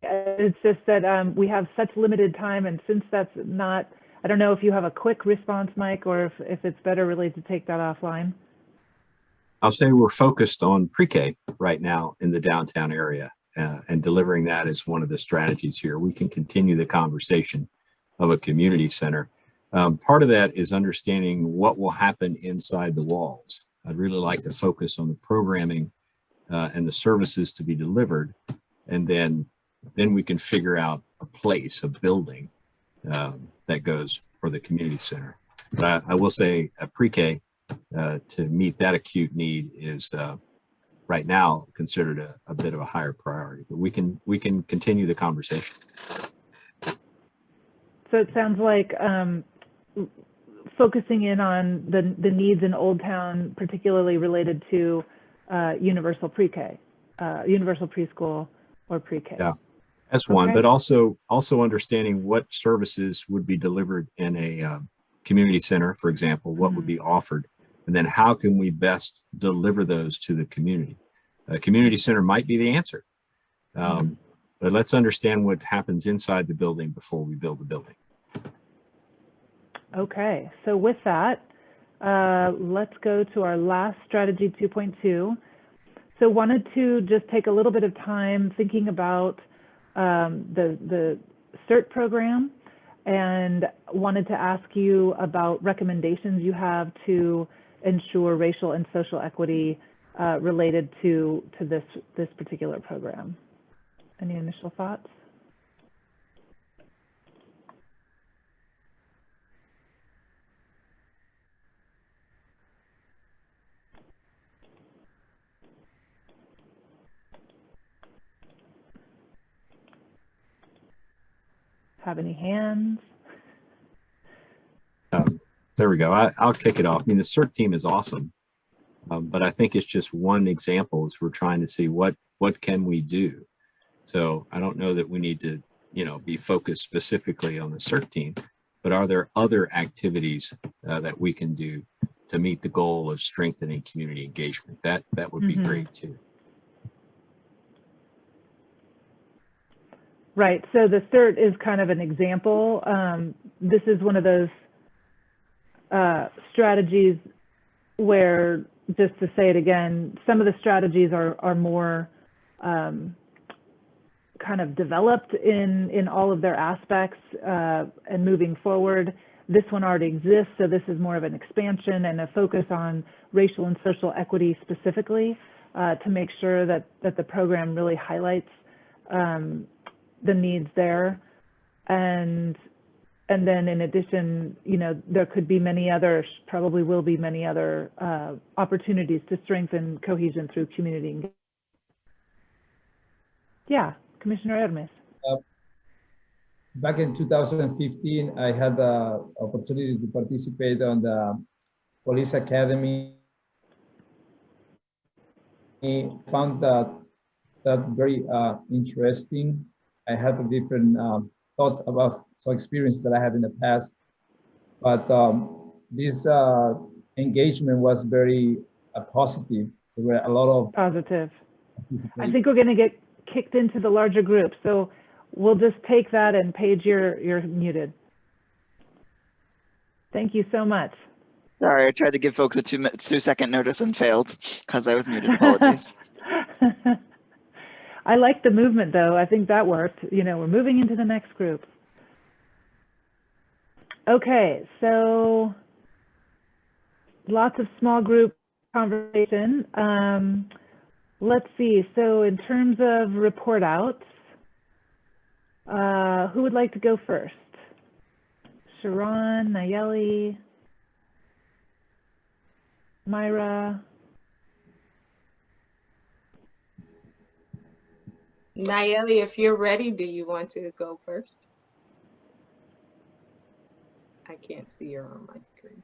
It's just that we have such limited time, and since that's not, I don't know if you have a quick response, Mike, or if it's better really to take that offline. I'll say we're focused on pre-K right now in the downtown area, and delivering that is one of the strategies here. We can continue the conversation of a community center. Part of that is understanding what will happen inside the walls. I'd really like to focus on the programming and the services to be delivered, and then we can figure out a place, a building that goes for the community center. But I will say a pre-K to meet that acute need is right now considered a bit of a higher priority, but we can continue the conversation. So it sounds like focusing in on the needs in Old Town, particularly related to universal pre-K, universal preschool or pre-K. Yeah, that's one, but also understanding what services would be delivered in a community center, for example, what would be offered, and then how can we best deliver those to the community. A community center might be the answer, but let's understand what happens inside the building before we build the building. Okay, so with that, let's go to our last strategy 2.2. So wanted to just take a little bit of time thinking about the CERT program, and wanted to ask you about recommendations you have to ensure racial and social equity related to this particular program. Any initial thoughts? Have any hands? There we go. I'll kick it off. I mean, the CERT team is awesome, but I think it's just one example as we're trying to see what can we do. So I don't know that we need to, be focused specifically on the CERT team, but are there other activities that we can do to meet the goal of strengthening community engagement? That would be great too. Right, so the CERT is kind of an example. This is one of those strategies where, just to say it again, some of the strategies are more kind of developed in all of their aspects and moving forward. This one already exists, so this is more of an expansion and a focus on racial and social equity specifically to make sure that the program really highlights the needs there. And then in addition, there could be many other, probably will be many other opportunities to strengthen cohesion through community engagement. Yeah, Commissioner Hermes. Back in 2015, I had the opportunity to participate on the Police Academy. I found that very interesting. I had a different thoughts about some experience that I had in the past, but this engagement was very positive. There were a lot of positive. I think we're going to get kicked into the larger group. So we'll just take that, and Paige, you're muted. Thank you so much. Sorry, I tried to give folks a 2-second notice and failed because I was muted. Apologies. I like the movement, though. I think that worked. You know, we're moving into the next group. Okay, so lots of small group conversation. Let's see. So in terms of report outs, who would like to go first? Sharon, Nayeli, Myra. Nayeli, if you're ready, do you want to go first? I can't see her on my screen.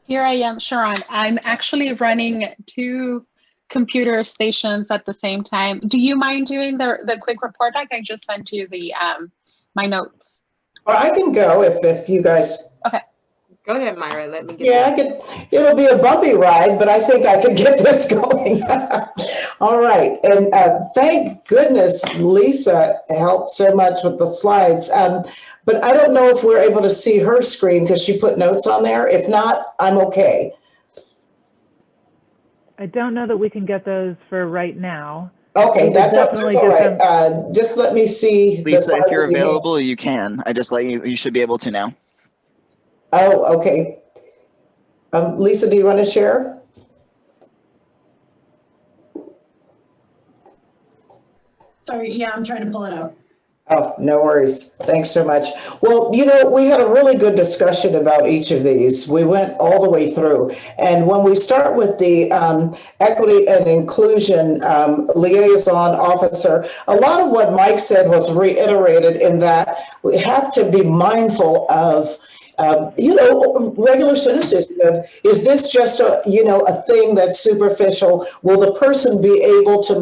Here I am, Sharon. I'm actually running 2 computer stations at the same time. Do you mind doing the quick report? I can just send you the my notes. Well, I can go if you guys. Okay. Go ahead, Myra. Let me get. Yeah, I could. It'll be a bumpy ride, but I think I can get this going. All right, and thank goodness Lisa helped so much with the slides. But I don't know if we're able to see her screen because she put notes on there. If not, I'm okay. I don't know that we can get those for right now. Okay, that's all right. Just let me see. Lisa, if you're available, you can. I just let you should be able to now. Oh, okay. Lisa, do you want to share? Sorry, yeah, I'm trying to pull it up. Oh, no worries. Thanks so much. Well, you know, we had a really good discussion about each of these. We went all the way through. And when we start with the Equity and Inclusion Liaison Officer, a lot of what Mike said was reiterated in that we have to be mindful of you know, regular cynicism of, is this just a, you know, a thing that's superficial? Will the person be able to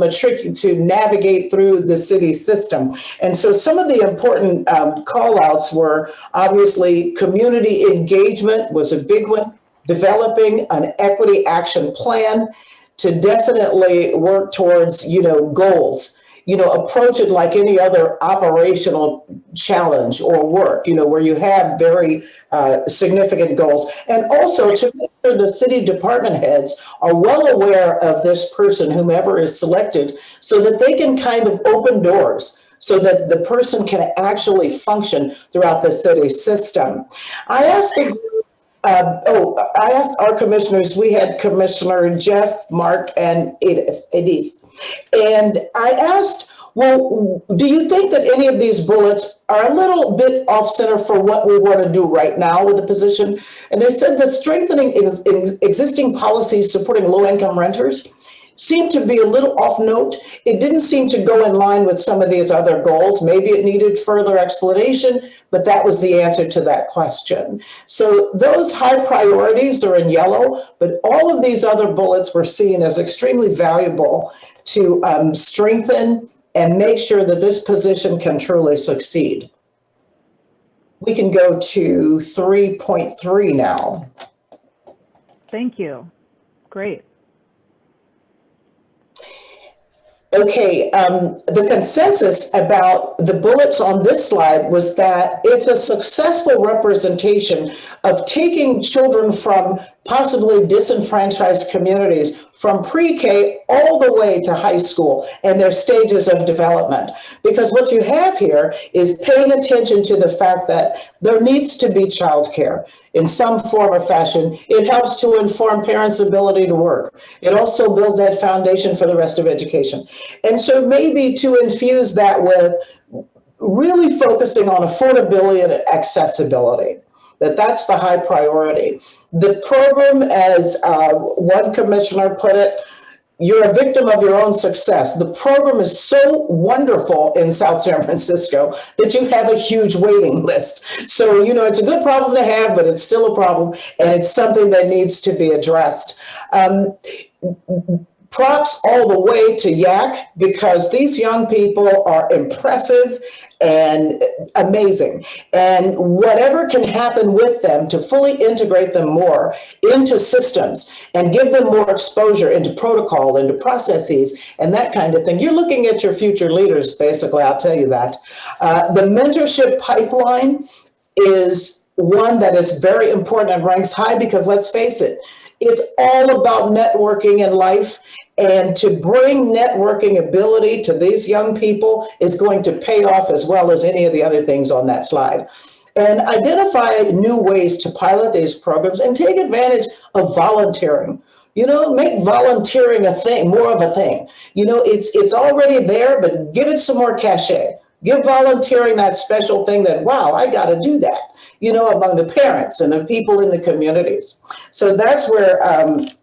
navigate through the city system? And so some of the important call outs were obviously community engagement was a big one, developing an equity action plan to definitely work towards, you know, goals. You know, approach it like any other operational challenge or work, you know, where you have very significant goals. And also to make sure the city department heads are well aware of this person, whomever is selected, so that they can kind of open doors so that the person can actually function throughout the city system. I asked I asked our commissioners, we had Commissioner Jeff, Mark, and Edith. And I asked, well, do you think that any of these bullets are a little bit off center for what we want to do right now with the position? And they said the strengthening existing policies supporting low-income renters seemed to be a little off note. It didn't seem to go in line with some of these other goals. Maybe it needed further explanation, but that was the answer to that question. So those high priorities are in yellow, but all of these other bullets were seen as extremely valuable to strengthen and make sure that this position can truly succeed. We can go to 3.3 now. Thank you. Great. Okay, the consensus about the bullets on this slide was that it's a successful representation of taking children from possibly disenfranchised communities from pre-K all the way to high school and their stages of development. Because what you have here is paying attention to the fact that there needs to be childcare in some form or fashion. It helps to inform parents' ability to work. It also builds that foundation for the rest of education. And so maybe to infuse that with really focusing on affordability and accessibility, that's the high priority. The program, as one commissioner put it, you're a victim of your own success. The program is so wonderful in South San Francisco that you have a huge waiting list. So, you know, it's a good problem to have, but it's still a problem, and it's something that needs to be addressed. props all the way to YAC, because these young people are impressive and amazing. And whatever can happen with them to fully integrate them more into systems and give them more exposure into protocol, into processes, and that kind of thing. You're looking at your future leaders, basically, I'll tell you that. The mentorship pipeline is one that is very important and ranks high, because let's face it, it's all about networking in life, and to bring networking ability to these young people is going to pay off as well as any of the other things on that slide. And identify new ways to pilot these programs and take advantage of volunteering. You know, make volunteering a thing, more of a thing. You know, it's already there, but give it some more cachet. Give volunteering that special thing that, wow, I got to do that, you know, among the parents and the people in the communities. So that's where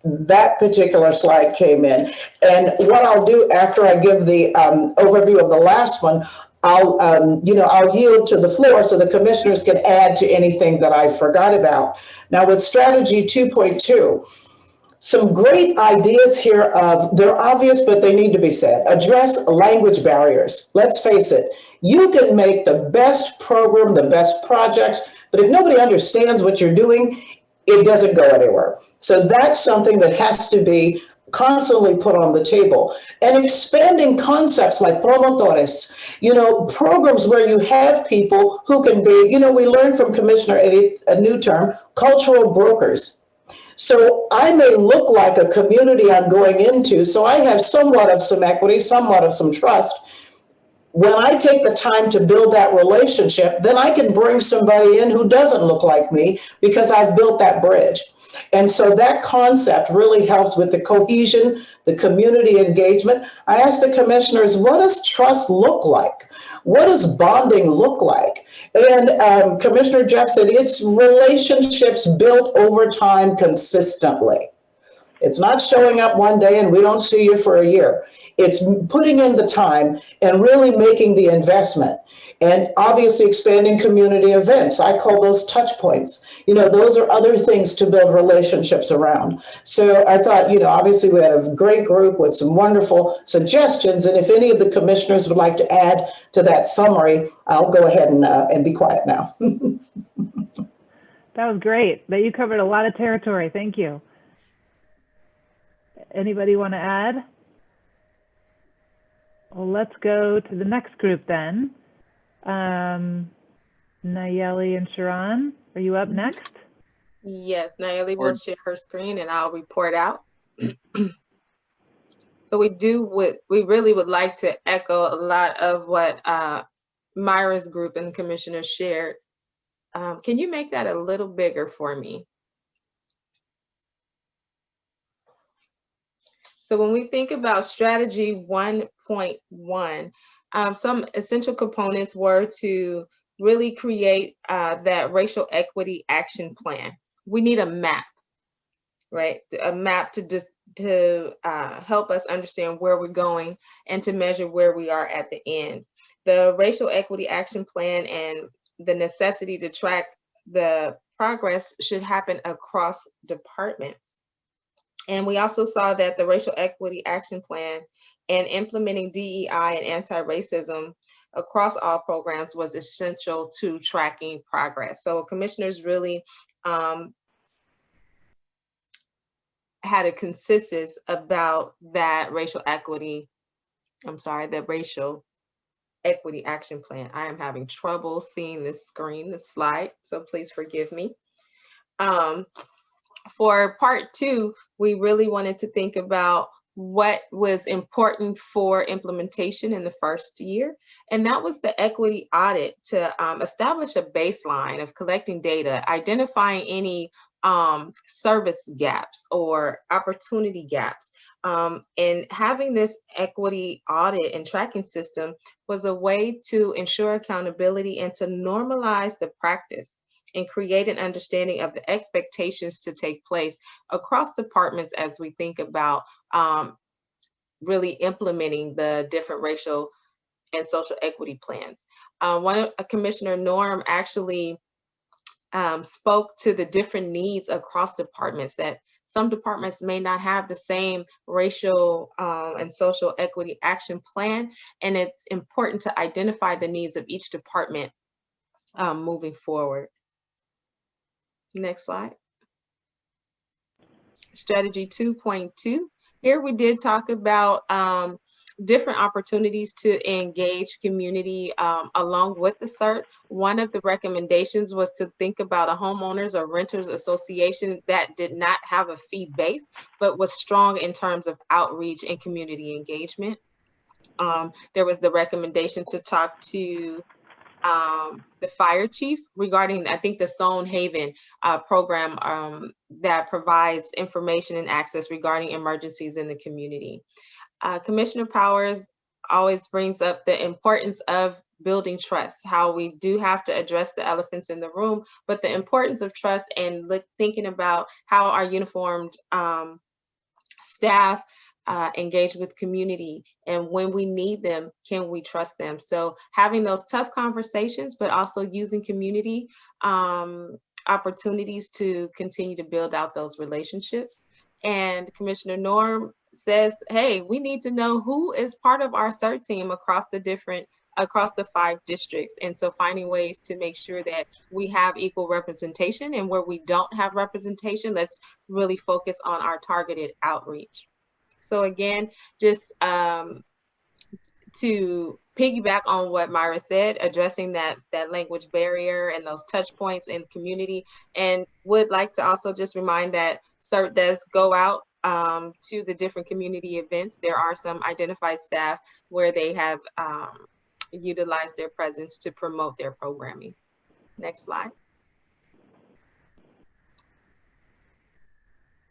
that particular slide came in. And what I'll do after I give the overview of the last one, I'll yield to the floor so the commissioners can add to anything that I forgot about. Now with strategy 2.2, some great ideas here of, they're obvious, but they need to be said. Address language barriers. Let's face it, you can make the best program, the best projects, but if nobody understands what you're doing, it doesn't go anywhere. So that's something that has to be constantly put on the table. And expanding concepts like promotores, you know, programs where you have people who can be, you know, we learned from Commissioner Eddie, a new term, cultural brokers. So I may look like a community I'm going into, so I have somewhat of some equity, somewhat of some trust. When I take the time to build that relationship, then I can bring somebody in who doesn't look like me because I've built that bridge. And so that concept really helps with the cohesion, the community engagement. I asked the commissioners, what does trust look like? What does bonding look like? And Commissioner Jeff said, it's relationships built over time consistently. It's not showing up one day and we don't see you for a year. It's putting in the time and really making the investment. And obviously expanding community events. I call those touch points. You know, those are other things to build relationships around. So I thought, you know, obviously we had a great group with some wonderful suggestions. And if any of the commissioners would like to add to that summary, I'll go ahead and be quiet now. That was great. That you covered a lot of territory. Thank you. Anybody want to add? Well, let's go to the next group then. Nayeli and Sharon, are you up next? Yes, Nayeli will share her screen and I'll report out. So we really would like to echo a lot of what Myra's group and commissioners shared. Can you make that a little bigger for me? So when we think about strategy 1.1, some essential components were to really create that racial equity action plan. We need a map, right? A map to help us understand where we're going and to measure where we are at the end. The racial equity action plan and the necessity to track the progress should happen across departments. And we also saw that the racial equity action plan and implementing DEI and anti-racism across all programs was essential to tracking progress. So commissioners really had a consensus about that racial equity action plan. I am having trouble seeing this screen, this slide, so please forgive me. For part 2, we really wanted to think about what was important for implementation in the first year. And that was the equity audit to establish a baseline of collecting data, identifying any service gaps or opportunity gaps. And having this equity audit and tracking system was a way to ensure accountability and to normalize the practice and create an understanding of the expectations to take place across departments as we think about really implementing the different racial and social equity plans. Commissioner Norm actually spoke to the different needs across departments, that some departments may not have the same racial and social equity action plan, and it's important to identify the needs of each department moving forward. Next slide. Strategy 2.2. Here we did talk about different opportunities to engage community along with the CERT. One of the recommendations was to think about a homeowners or renters association that did not have a fee base, but was strong in terms of outreach and community engagement. There was the recommendation to talk to the fire chief regarding, I think, the Zone Haven program that provides information and access regarding emergencies in the community. Commissioner Powers always brings up the importance of building trust, how we do have to address the elephants in the room, but the importance of trust and thinking about how our uniformed staff engage with community, and when we need them, can we trust them? So having those tough conversations, but also using community opportunities to continue to build out those relationships. And Commissioner Norm says, hey, we need to know who is part of our CERT team across the 5 districts. And so finding ways to make sure that we have equal representation, and where we don't have representation, let's really focus on our targeted outreach. So again, just to piggyback on what Myra said, addressing that language barrier and those touch points in community, and would like to also just remind that CERT does go out to the different community events. There are some identified staff where they have utilized their presence to promote their programming. Next slide.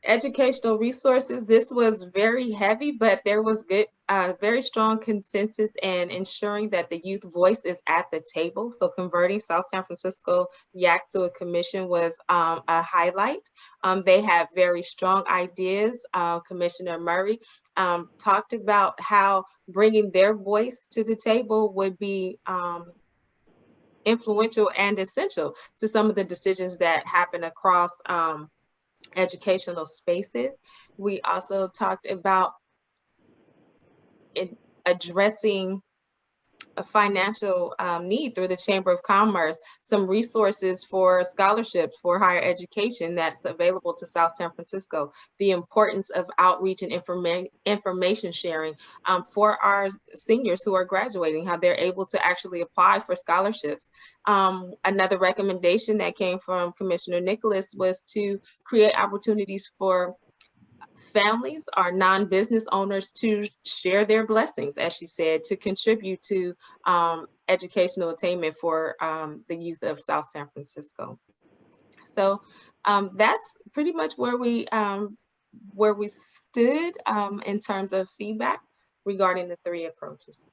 Educational resources. This was very heavy, but there was good, very strong consensus in ensuring that the youth voice is at the table. So converting South San Francisco YAC to a commission was a highlight. They had very strong ideas. Commissioner Murray talked about how bringing their voice to the table would be influential and essential to some of the decisions that happen across educational spaces. We also talked about addressing a financial need through the Chamber of Commerce, some resources for scholarships for higher education that's available to South San Francisco, the importance of outreach and information sharing for our seniors who are graduating, how they're able to actually apply for scholarships. Another recommendation that came from Commissioner Nicholas was to create opportunities for families or non-business owners to share their blessings, as she said, to contribute to educational attainment for the youth of South San Francisco. So that's pretty much where we stood in terms of feedback regarding the 3 approaches.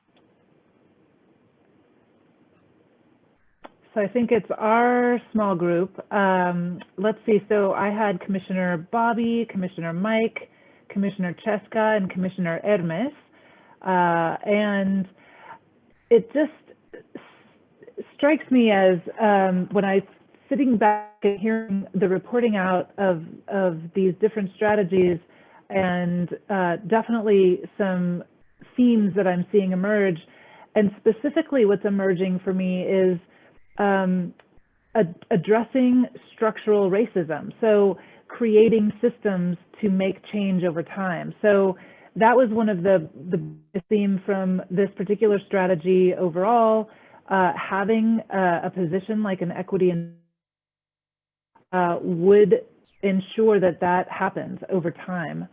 So I think it's our small group. Let's see, so I had Commissioner Bobby, Commissioner Mike, Commissioner Cheska, and Commissioner Hermes. And it just strikes me as when I'm sitting back and hearing the reporting out of these different strategies, and definitely some themes that I'm seeing emerge. And specifically what's emerging for me is addressing structural racism. So creating systems to make change over time. So that was one of the themes from this particular strategy overall, having a position like an equity and would ensure that that happens over time.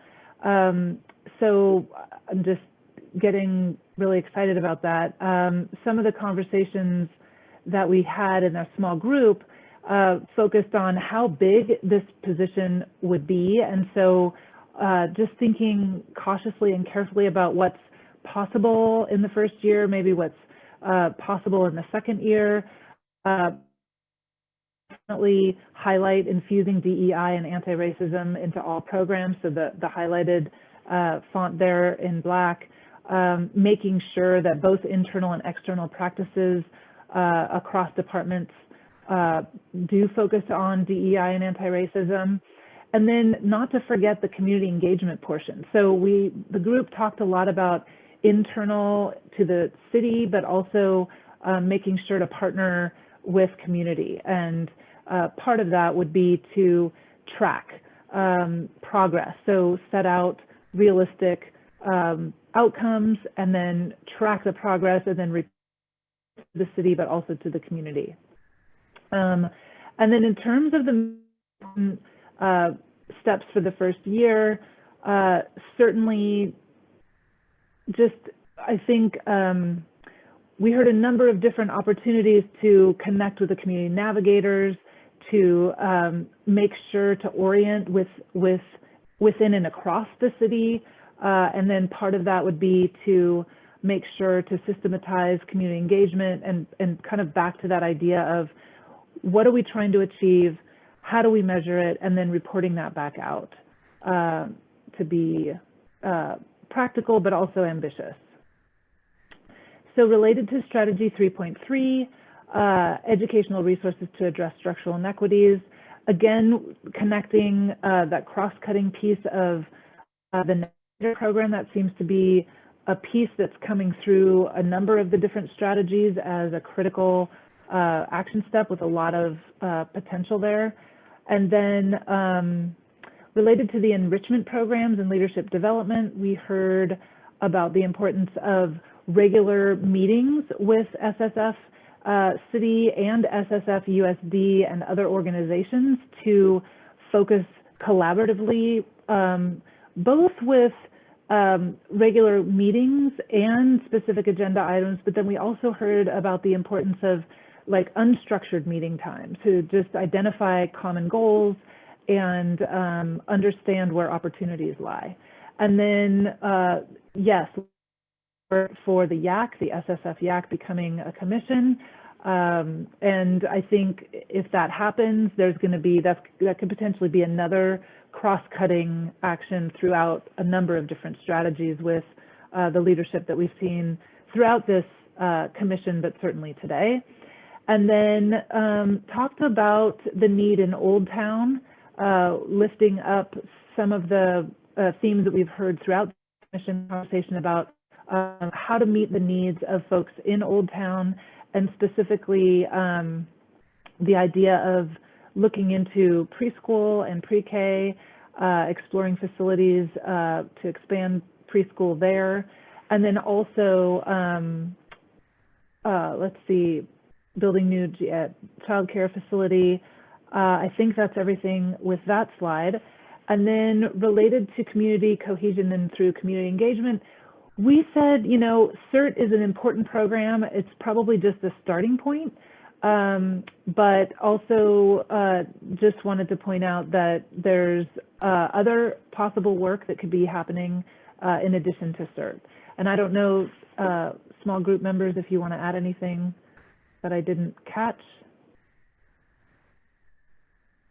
So I'm just getting really excited about that. Some of the conversations that we had in our small group focused on how big this position would be. And so just thinking cautiously and carefully about what's possible in the first year, maybe what's possible in the second year. Definitely highlight infusing DEI and anti-racism into all programs. So the highlighted font there in black, making sure that both internal and external practices across departments do focus on DEI and anti-racism, And then not to forget the community engagement portion. So the group talked a lot about internal to the city, but also making sure to partner with community. And part of that would be to track progress. So set out realistic outcomes and then track the progress and then report to the city, but also to the community. And then in terms of the steps for the first year, certainly just, I think we heard a number of different opportunities to connect with the community navigators, to make sure to orient within and across the city. And then part of that would be to make sure to systematize community engagement and kind of back to that idea of what are we trying to achieve, how do we measure it, and then reporting that back out to be practical but also ambitious. So related to strategy 3.3, educational resources to address structural inequities, again, connecting that cross-cutting piece of the navigator program, that seems to be a piece that's coming through a number of the different strategies as a critical action step with a lot of potential there. And then related to the enrichment programs and leadership development, we heard about the importance of regular meetings with SSF City and SSF USD and other organizations to focus collaboratively, both with regular meetings and specific agenda items, but then we also heard about the importance of like unstructured meeting time to just identify common goals and understand where opportunities lie. And then, yes, for the YAC, the SSF YAC becoming a commission. And I think if that happens, there's going to be, that could potentially be another cross-cutting action throughout a number of different strategies with the leadership that we've seen throughout this commission, but certainly today. And then talked about the need in Old Town, lifting up some of the themes that we've heard throughout the commission conversation about how to meet the needs of folks in Old Town, and specifically the idea of looking into preschool and pre-K, exploring facilities to expand preschool there, and then also, let's see, building new childcare facility. I think that's everything with that slide. And then related to community cohesion and through community engagement, we said, you know, CERT is an important program. It's probably just a starting point, but also just wanted to point out that there's other possible work that could be happening in addition to CERT. And I don't know, small group members, if you want to add anything that I didn't catch,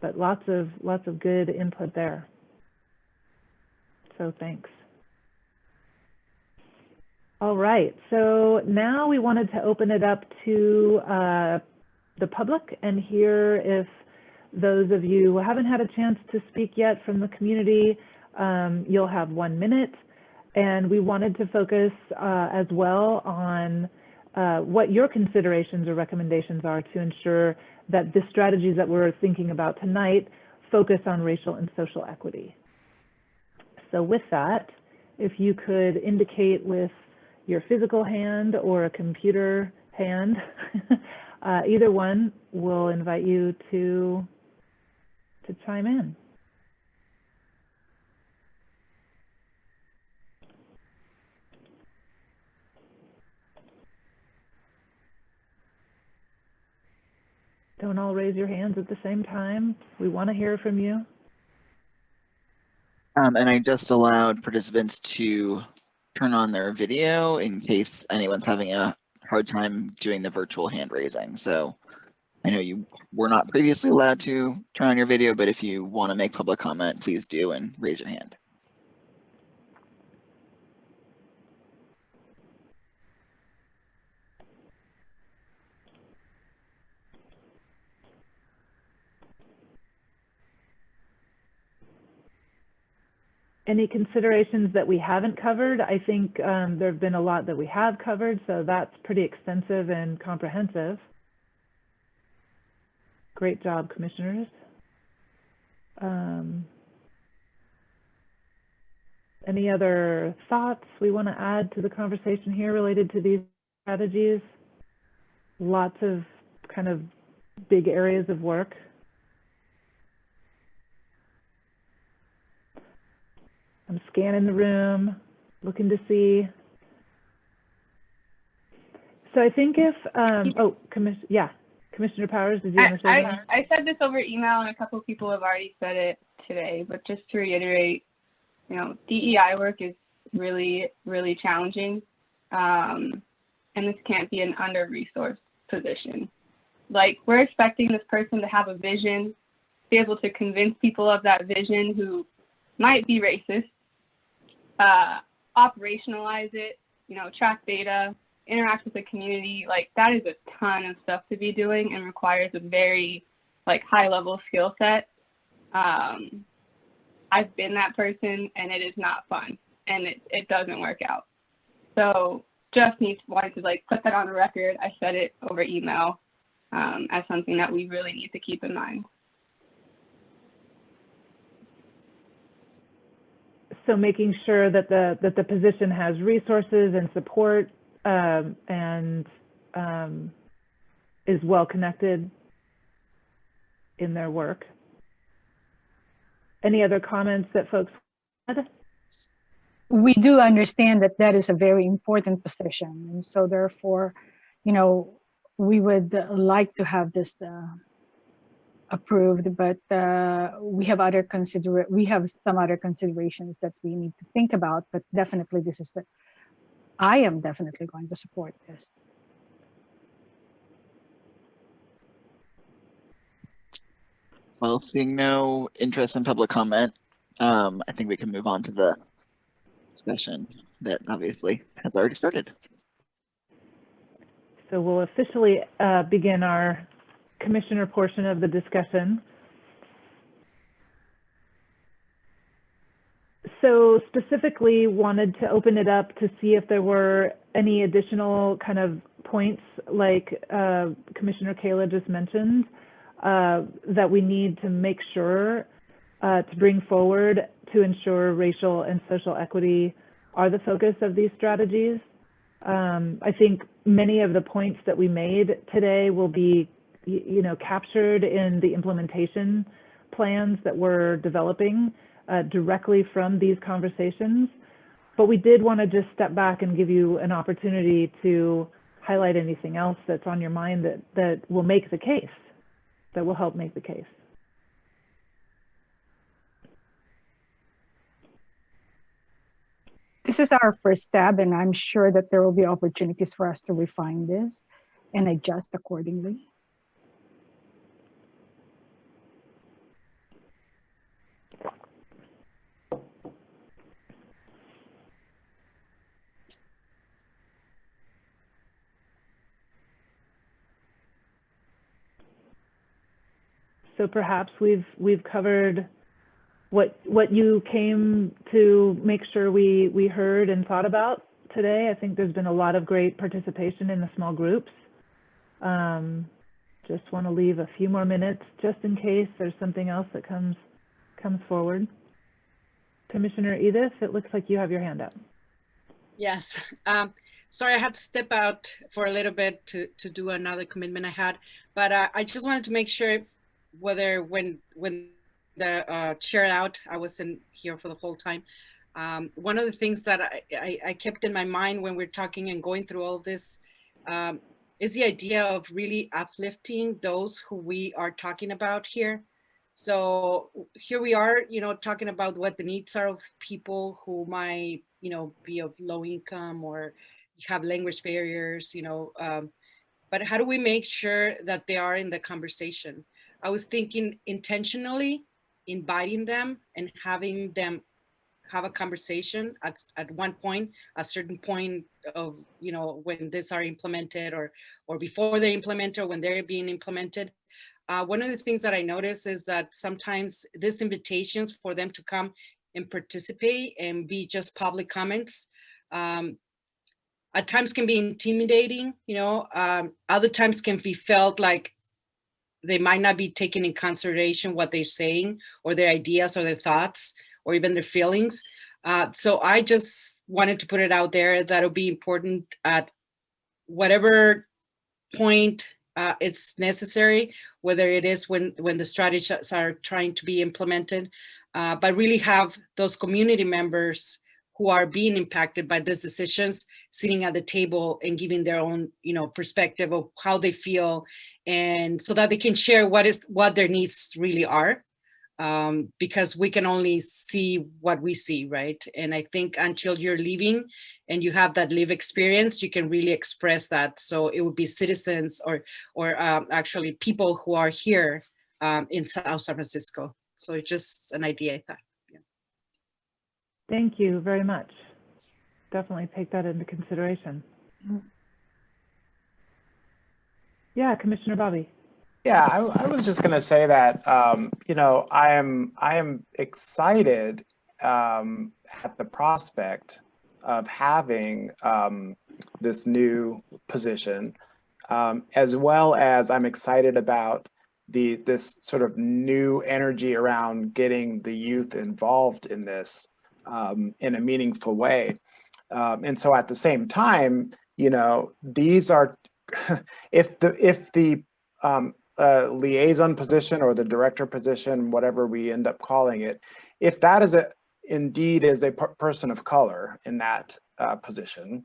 but lots of good input there. So thanks. All right, so now we wanted to open it up to the public and hear if those of you who haven't had a chance to speak yet from the community, you'll have 1 minute. And we wanted to focus as well on what your considerations or recommendations are to ensure that the strategies that we're thinking about tonight focus on racial and social equity. So with that, if you could indicate with your physical hand or a computer hand, either one, will invite you to chime in. Don't all raise your hands at the same time. We want to hear from you. And I just allowed participants to turn on their video in case anyone's having a hard time doing the virtual hand raising. So I know you were not previously allowed to turn on your video, but if you want to make public comment, please do and raise your hand. any considerations that we haven't covered? I think there have been a lot that we have covered, so that's pretty extensive and comprehensive. Great job, commissioners. Any other thoughts we want to add to the conversation here related to these strategies? Lots of kind of big areas of work. I'm scanning the room, looking to see. So I think if, Commissioner Powers, did you want to say that? I said this over email, and a couple of people have already said it today, but just to reiterate, you know, DEI work is really, really challenging, and this can't be an under-resourced position. Like, we're expecting this person to have a vision, be able to convince people of that vision who might be racist, operationalize it, you know, track data, interact with the community. Like, that is a ton of stuff to be doing and requires a very, like, high-level skill set. I've been that person, and it is not fun, and it doesn't work out. So just wanted to, like, put that on the record. I said it over email as something that we really need to keep in mind. So making sure that the position has resources and support and is well connected in their work. Any other comments that folks had? We do understand that that is a very important position, and so therefore, you know, we would like to have this approved, but we have some other considerations that we need to think about. But definitely, I am definitely going to support this. Well, seeing no interest in public comment, I think we can move on to the discussion that obviously has already started. So we'll officially begin our commissioner portion of the discussion. So specifically wanted to open it up to see if there were any additional kind of points, like Commissioner Kayla just mentioned, that we need to make sure to bring forward to ensure racial and social equity are the focus of these strategies. I think many of the points that we made today will be, you know, captured in the implementation plans that we're developing directly from these conversations. But we did want to just step back and give you an opportunity to highlight anything else that's on your mind that will make the case, that will help make the case. This is our first step, and I'm sure that there will be opportunities for us to refine this and adjust accordingly. So perhaps we've covered what you came to make sure we heard and thought about today. I think there's been a lot of great participation in the small groups. Just want to leave a few more minutes just in case there's something else that comes forward. Commissioner Edith, it looks like you have your hand up. Yes. Sorry, I had to step out for a little bit to do another commitment I had, but I just wanted to make sure whether when the chair out, I wasn't here for the whole time. One of the things that I kept in my mind when we're talking and going through all of this is the idea of really uplifting those who we are talking about here. So here we are, you know, talking about what the needs are of people who might, you know, be of low income or have language barriers, you know, but how do we make sure that they are in the conversation? I was thinking intentionally inviting them and having them have a conversation at one point, a certain point of, you know, when these are implemented or before they're implemented or when they're being implemented. One of the things that I noticed is that sometimes these invitations for them to come and participate and be just public comments. At times can be intimidating, you know, other times can be felt like they might not be taking in consideration what they're saying or their ideas or their thoughts or even their feelings. So I just wanted to put it out there that it'll be important at whatever point it's necessary, whether it is when the strategies are trying to be implemented, but really have those community members who are being impacted by these decisions sitting at the table and giving their own, you know, perspective of how they feel, and so that they can share what their needs really are, because we can only see what we see, right? And I think until you're leaving and you have that live experience, you can really express that. So it would be citizens or actually people who are here in South San Francisco. So it's just an idea, I thought. Thank you very much. Definitely take that into consideration. Yeah, Commissioner Bobby. Yeah, I was just going to say that, you know, I am excited at the prospect of having this new position, as well as I'm excited about this sort of new energy around getting the youth involved in this in a meaningful way. And so at the same time, you know, these are, if the liaison position or the director position, whatever we end up calling it, if that is indeed is a person of color in that position,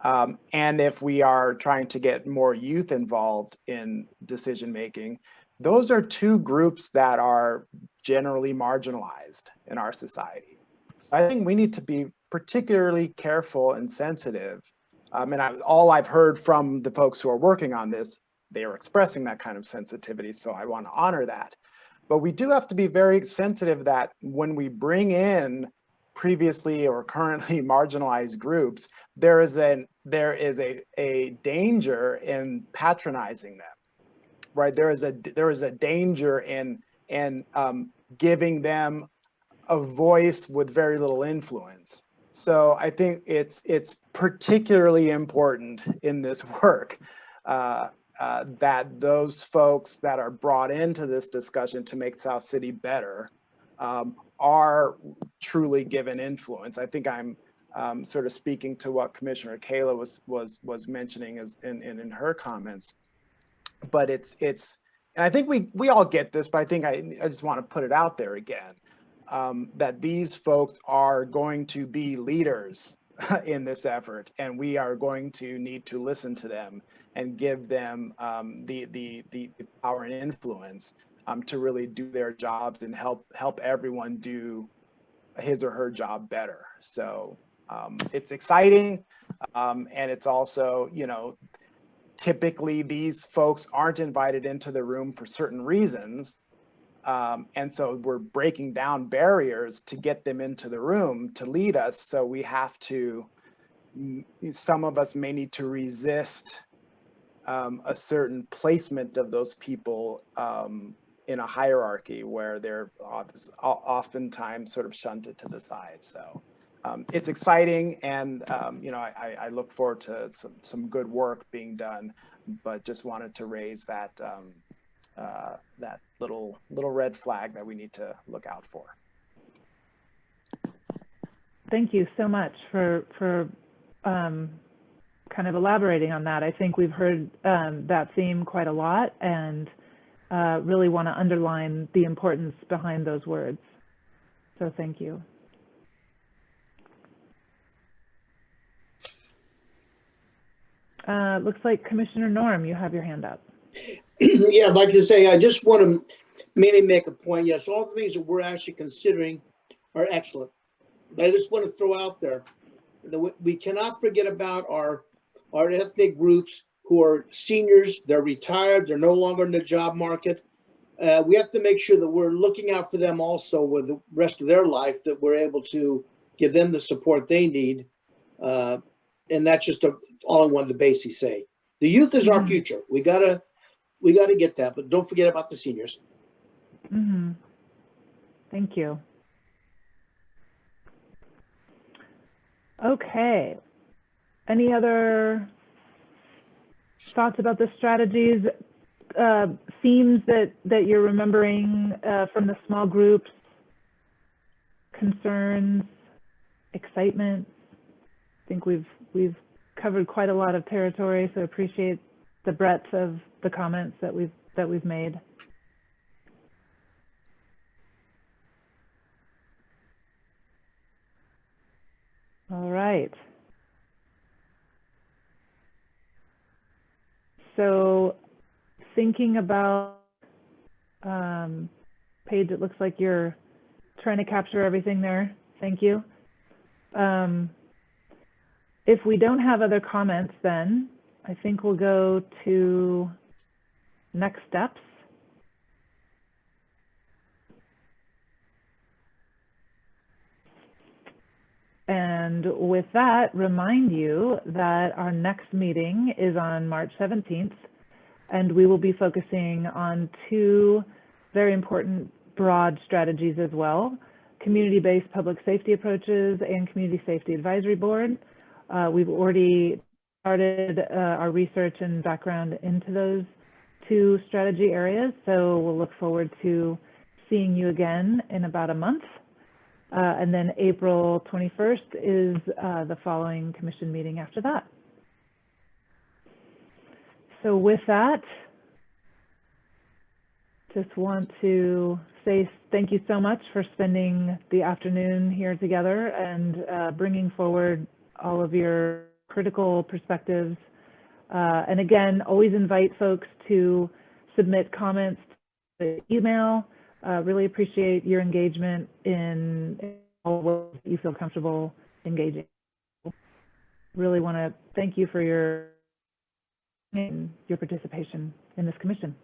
and if we are trying to get more youth involved in decision making, those are two groups that are generally marginalized in our society. So I think we need to be particularly careful and sensitive. And all I've heard from the folks who are working on this, they are expressing that kind of sensitivity, so I want to honor that. But we do have to be very sensitive that when we bring in previously or currently marginalized groups, there is a danger in patronizing them, right? There is a danger in giving them a voice with very little influence. So I think it's particularly important in this work that those folks that are brought into this discussion to make South City better are truly given influence. I think I'm sort of speaking to what Commissioner Kayla was mentioning in her comments. But it's and I think we all get this, but I think I just want to put it out there again, that these folks are going to be leaders in this effort, and we are going to need to listen to them and give them the power and influence to really do their jobs and help everyone do his or her job better. So it's exciting, and it's also, you know, typically these folks aren't invited into the room for certain reasons. And so we're breaking down barriers to get them into the room to lead us. So we have to, some of us may need to resist a certain placement of those people in a hierarchy where they're oftentimes sort of shunted to the side. So it's exciting, and you know, I look forward to some good work being done, but just wanted to raise that that little red flag that we need to look out for. Thank you so much for kind of elaborating on that. I think we've heard that theme quite a lot, and really want to underline the importance behind those words. So thank you. Looks like Commissioner Norm, you have your hand up. Yeah, I'd like to say, I just want to mainly make a point. Yes, all the things that we're actually considering are excellent. But I just want to throw out there that we cannot forget about our ethnic groups who are seniors. They're retired. They're no longer in the job market. We have to make sure that we're looking out for them also with the rest of their life, that we're able to give them the support they need. And that's just all I wanted to basically say. The youth is our future. We gotta get that, but don't forget about the seniors. Thank you. Okay. Any other thoughts about the strategies, themes that you're remembering from the small groups, concerns, excitement? I think we've covered quite a lot of territory, so appreciate the breadth of the comments that we've made. All right. So thinking about Paige, it looks like you're trying to capture everything there. Thank you. If we don't have other comments, then I think we'll go to next steps. And with that, remind you that our next meeting is on March 17th, and we will be focusing on two very important broad strategies as well: community-based public safety approaches and community safety advisory board. We've already started our research and background into those two strategy areas, so we'll look forward to seeing you again in about a month. And then April 21st is the following commission meeting after that. So with that, just want to say thank you so much for spending the afternoon here together and bringing forward all of your critical perspectives. And again, always invite folks to submit comments to the email. Really appreciate your engagement in all ways that you feel comfortable engaging. Really want to thank you for your participation in this commission.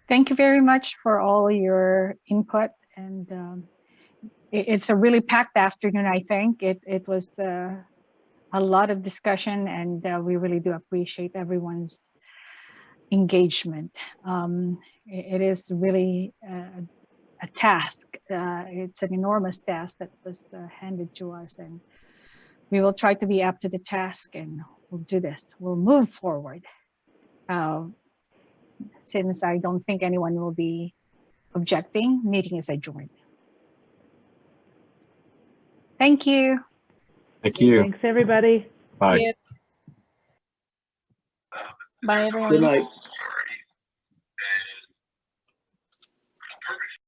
Thank you very much for all your input, and it's a really packed afternoon. I think it was a lot of discussion, and we really do appreciate everyone's engagement. It is really a task. It's an enormous task that was handed to us, and we will try to be up to the task, and we'll do this. We'll move forward. Since I don't think anyone will be objecting, meeting is adjourned. Thank you. Thank you. Thanks, everybody. Bye. Bye, everyone. Good night.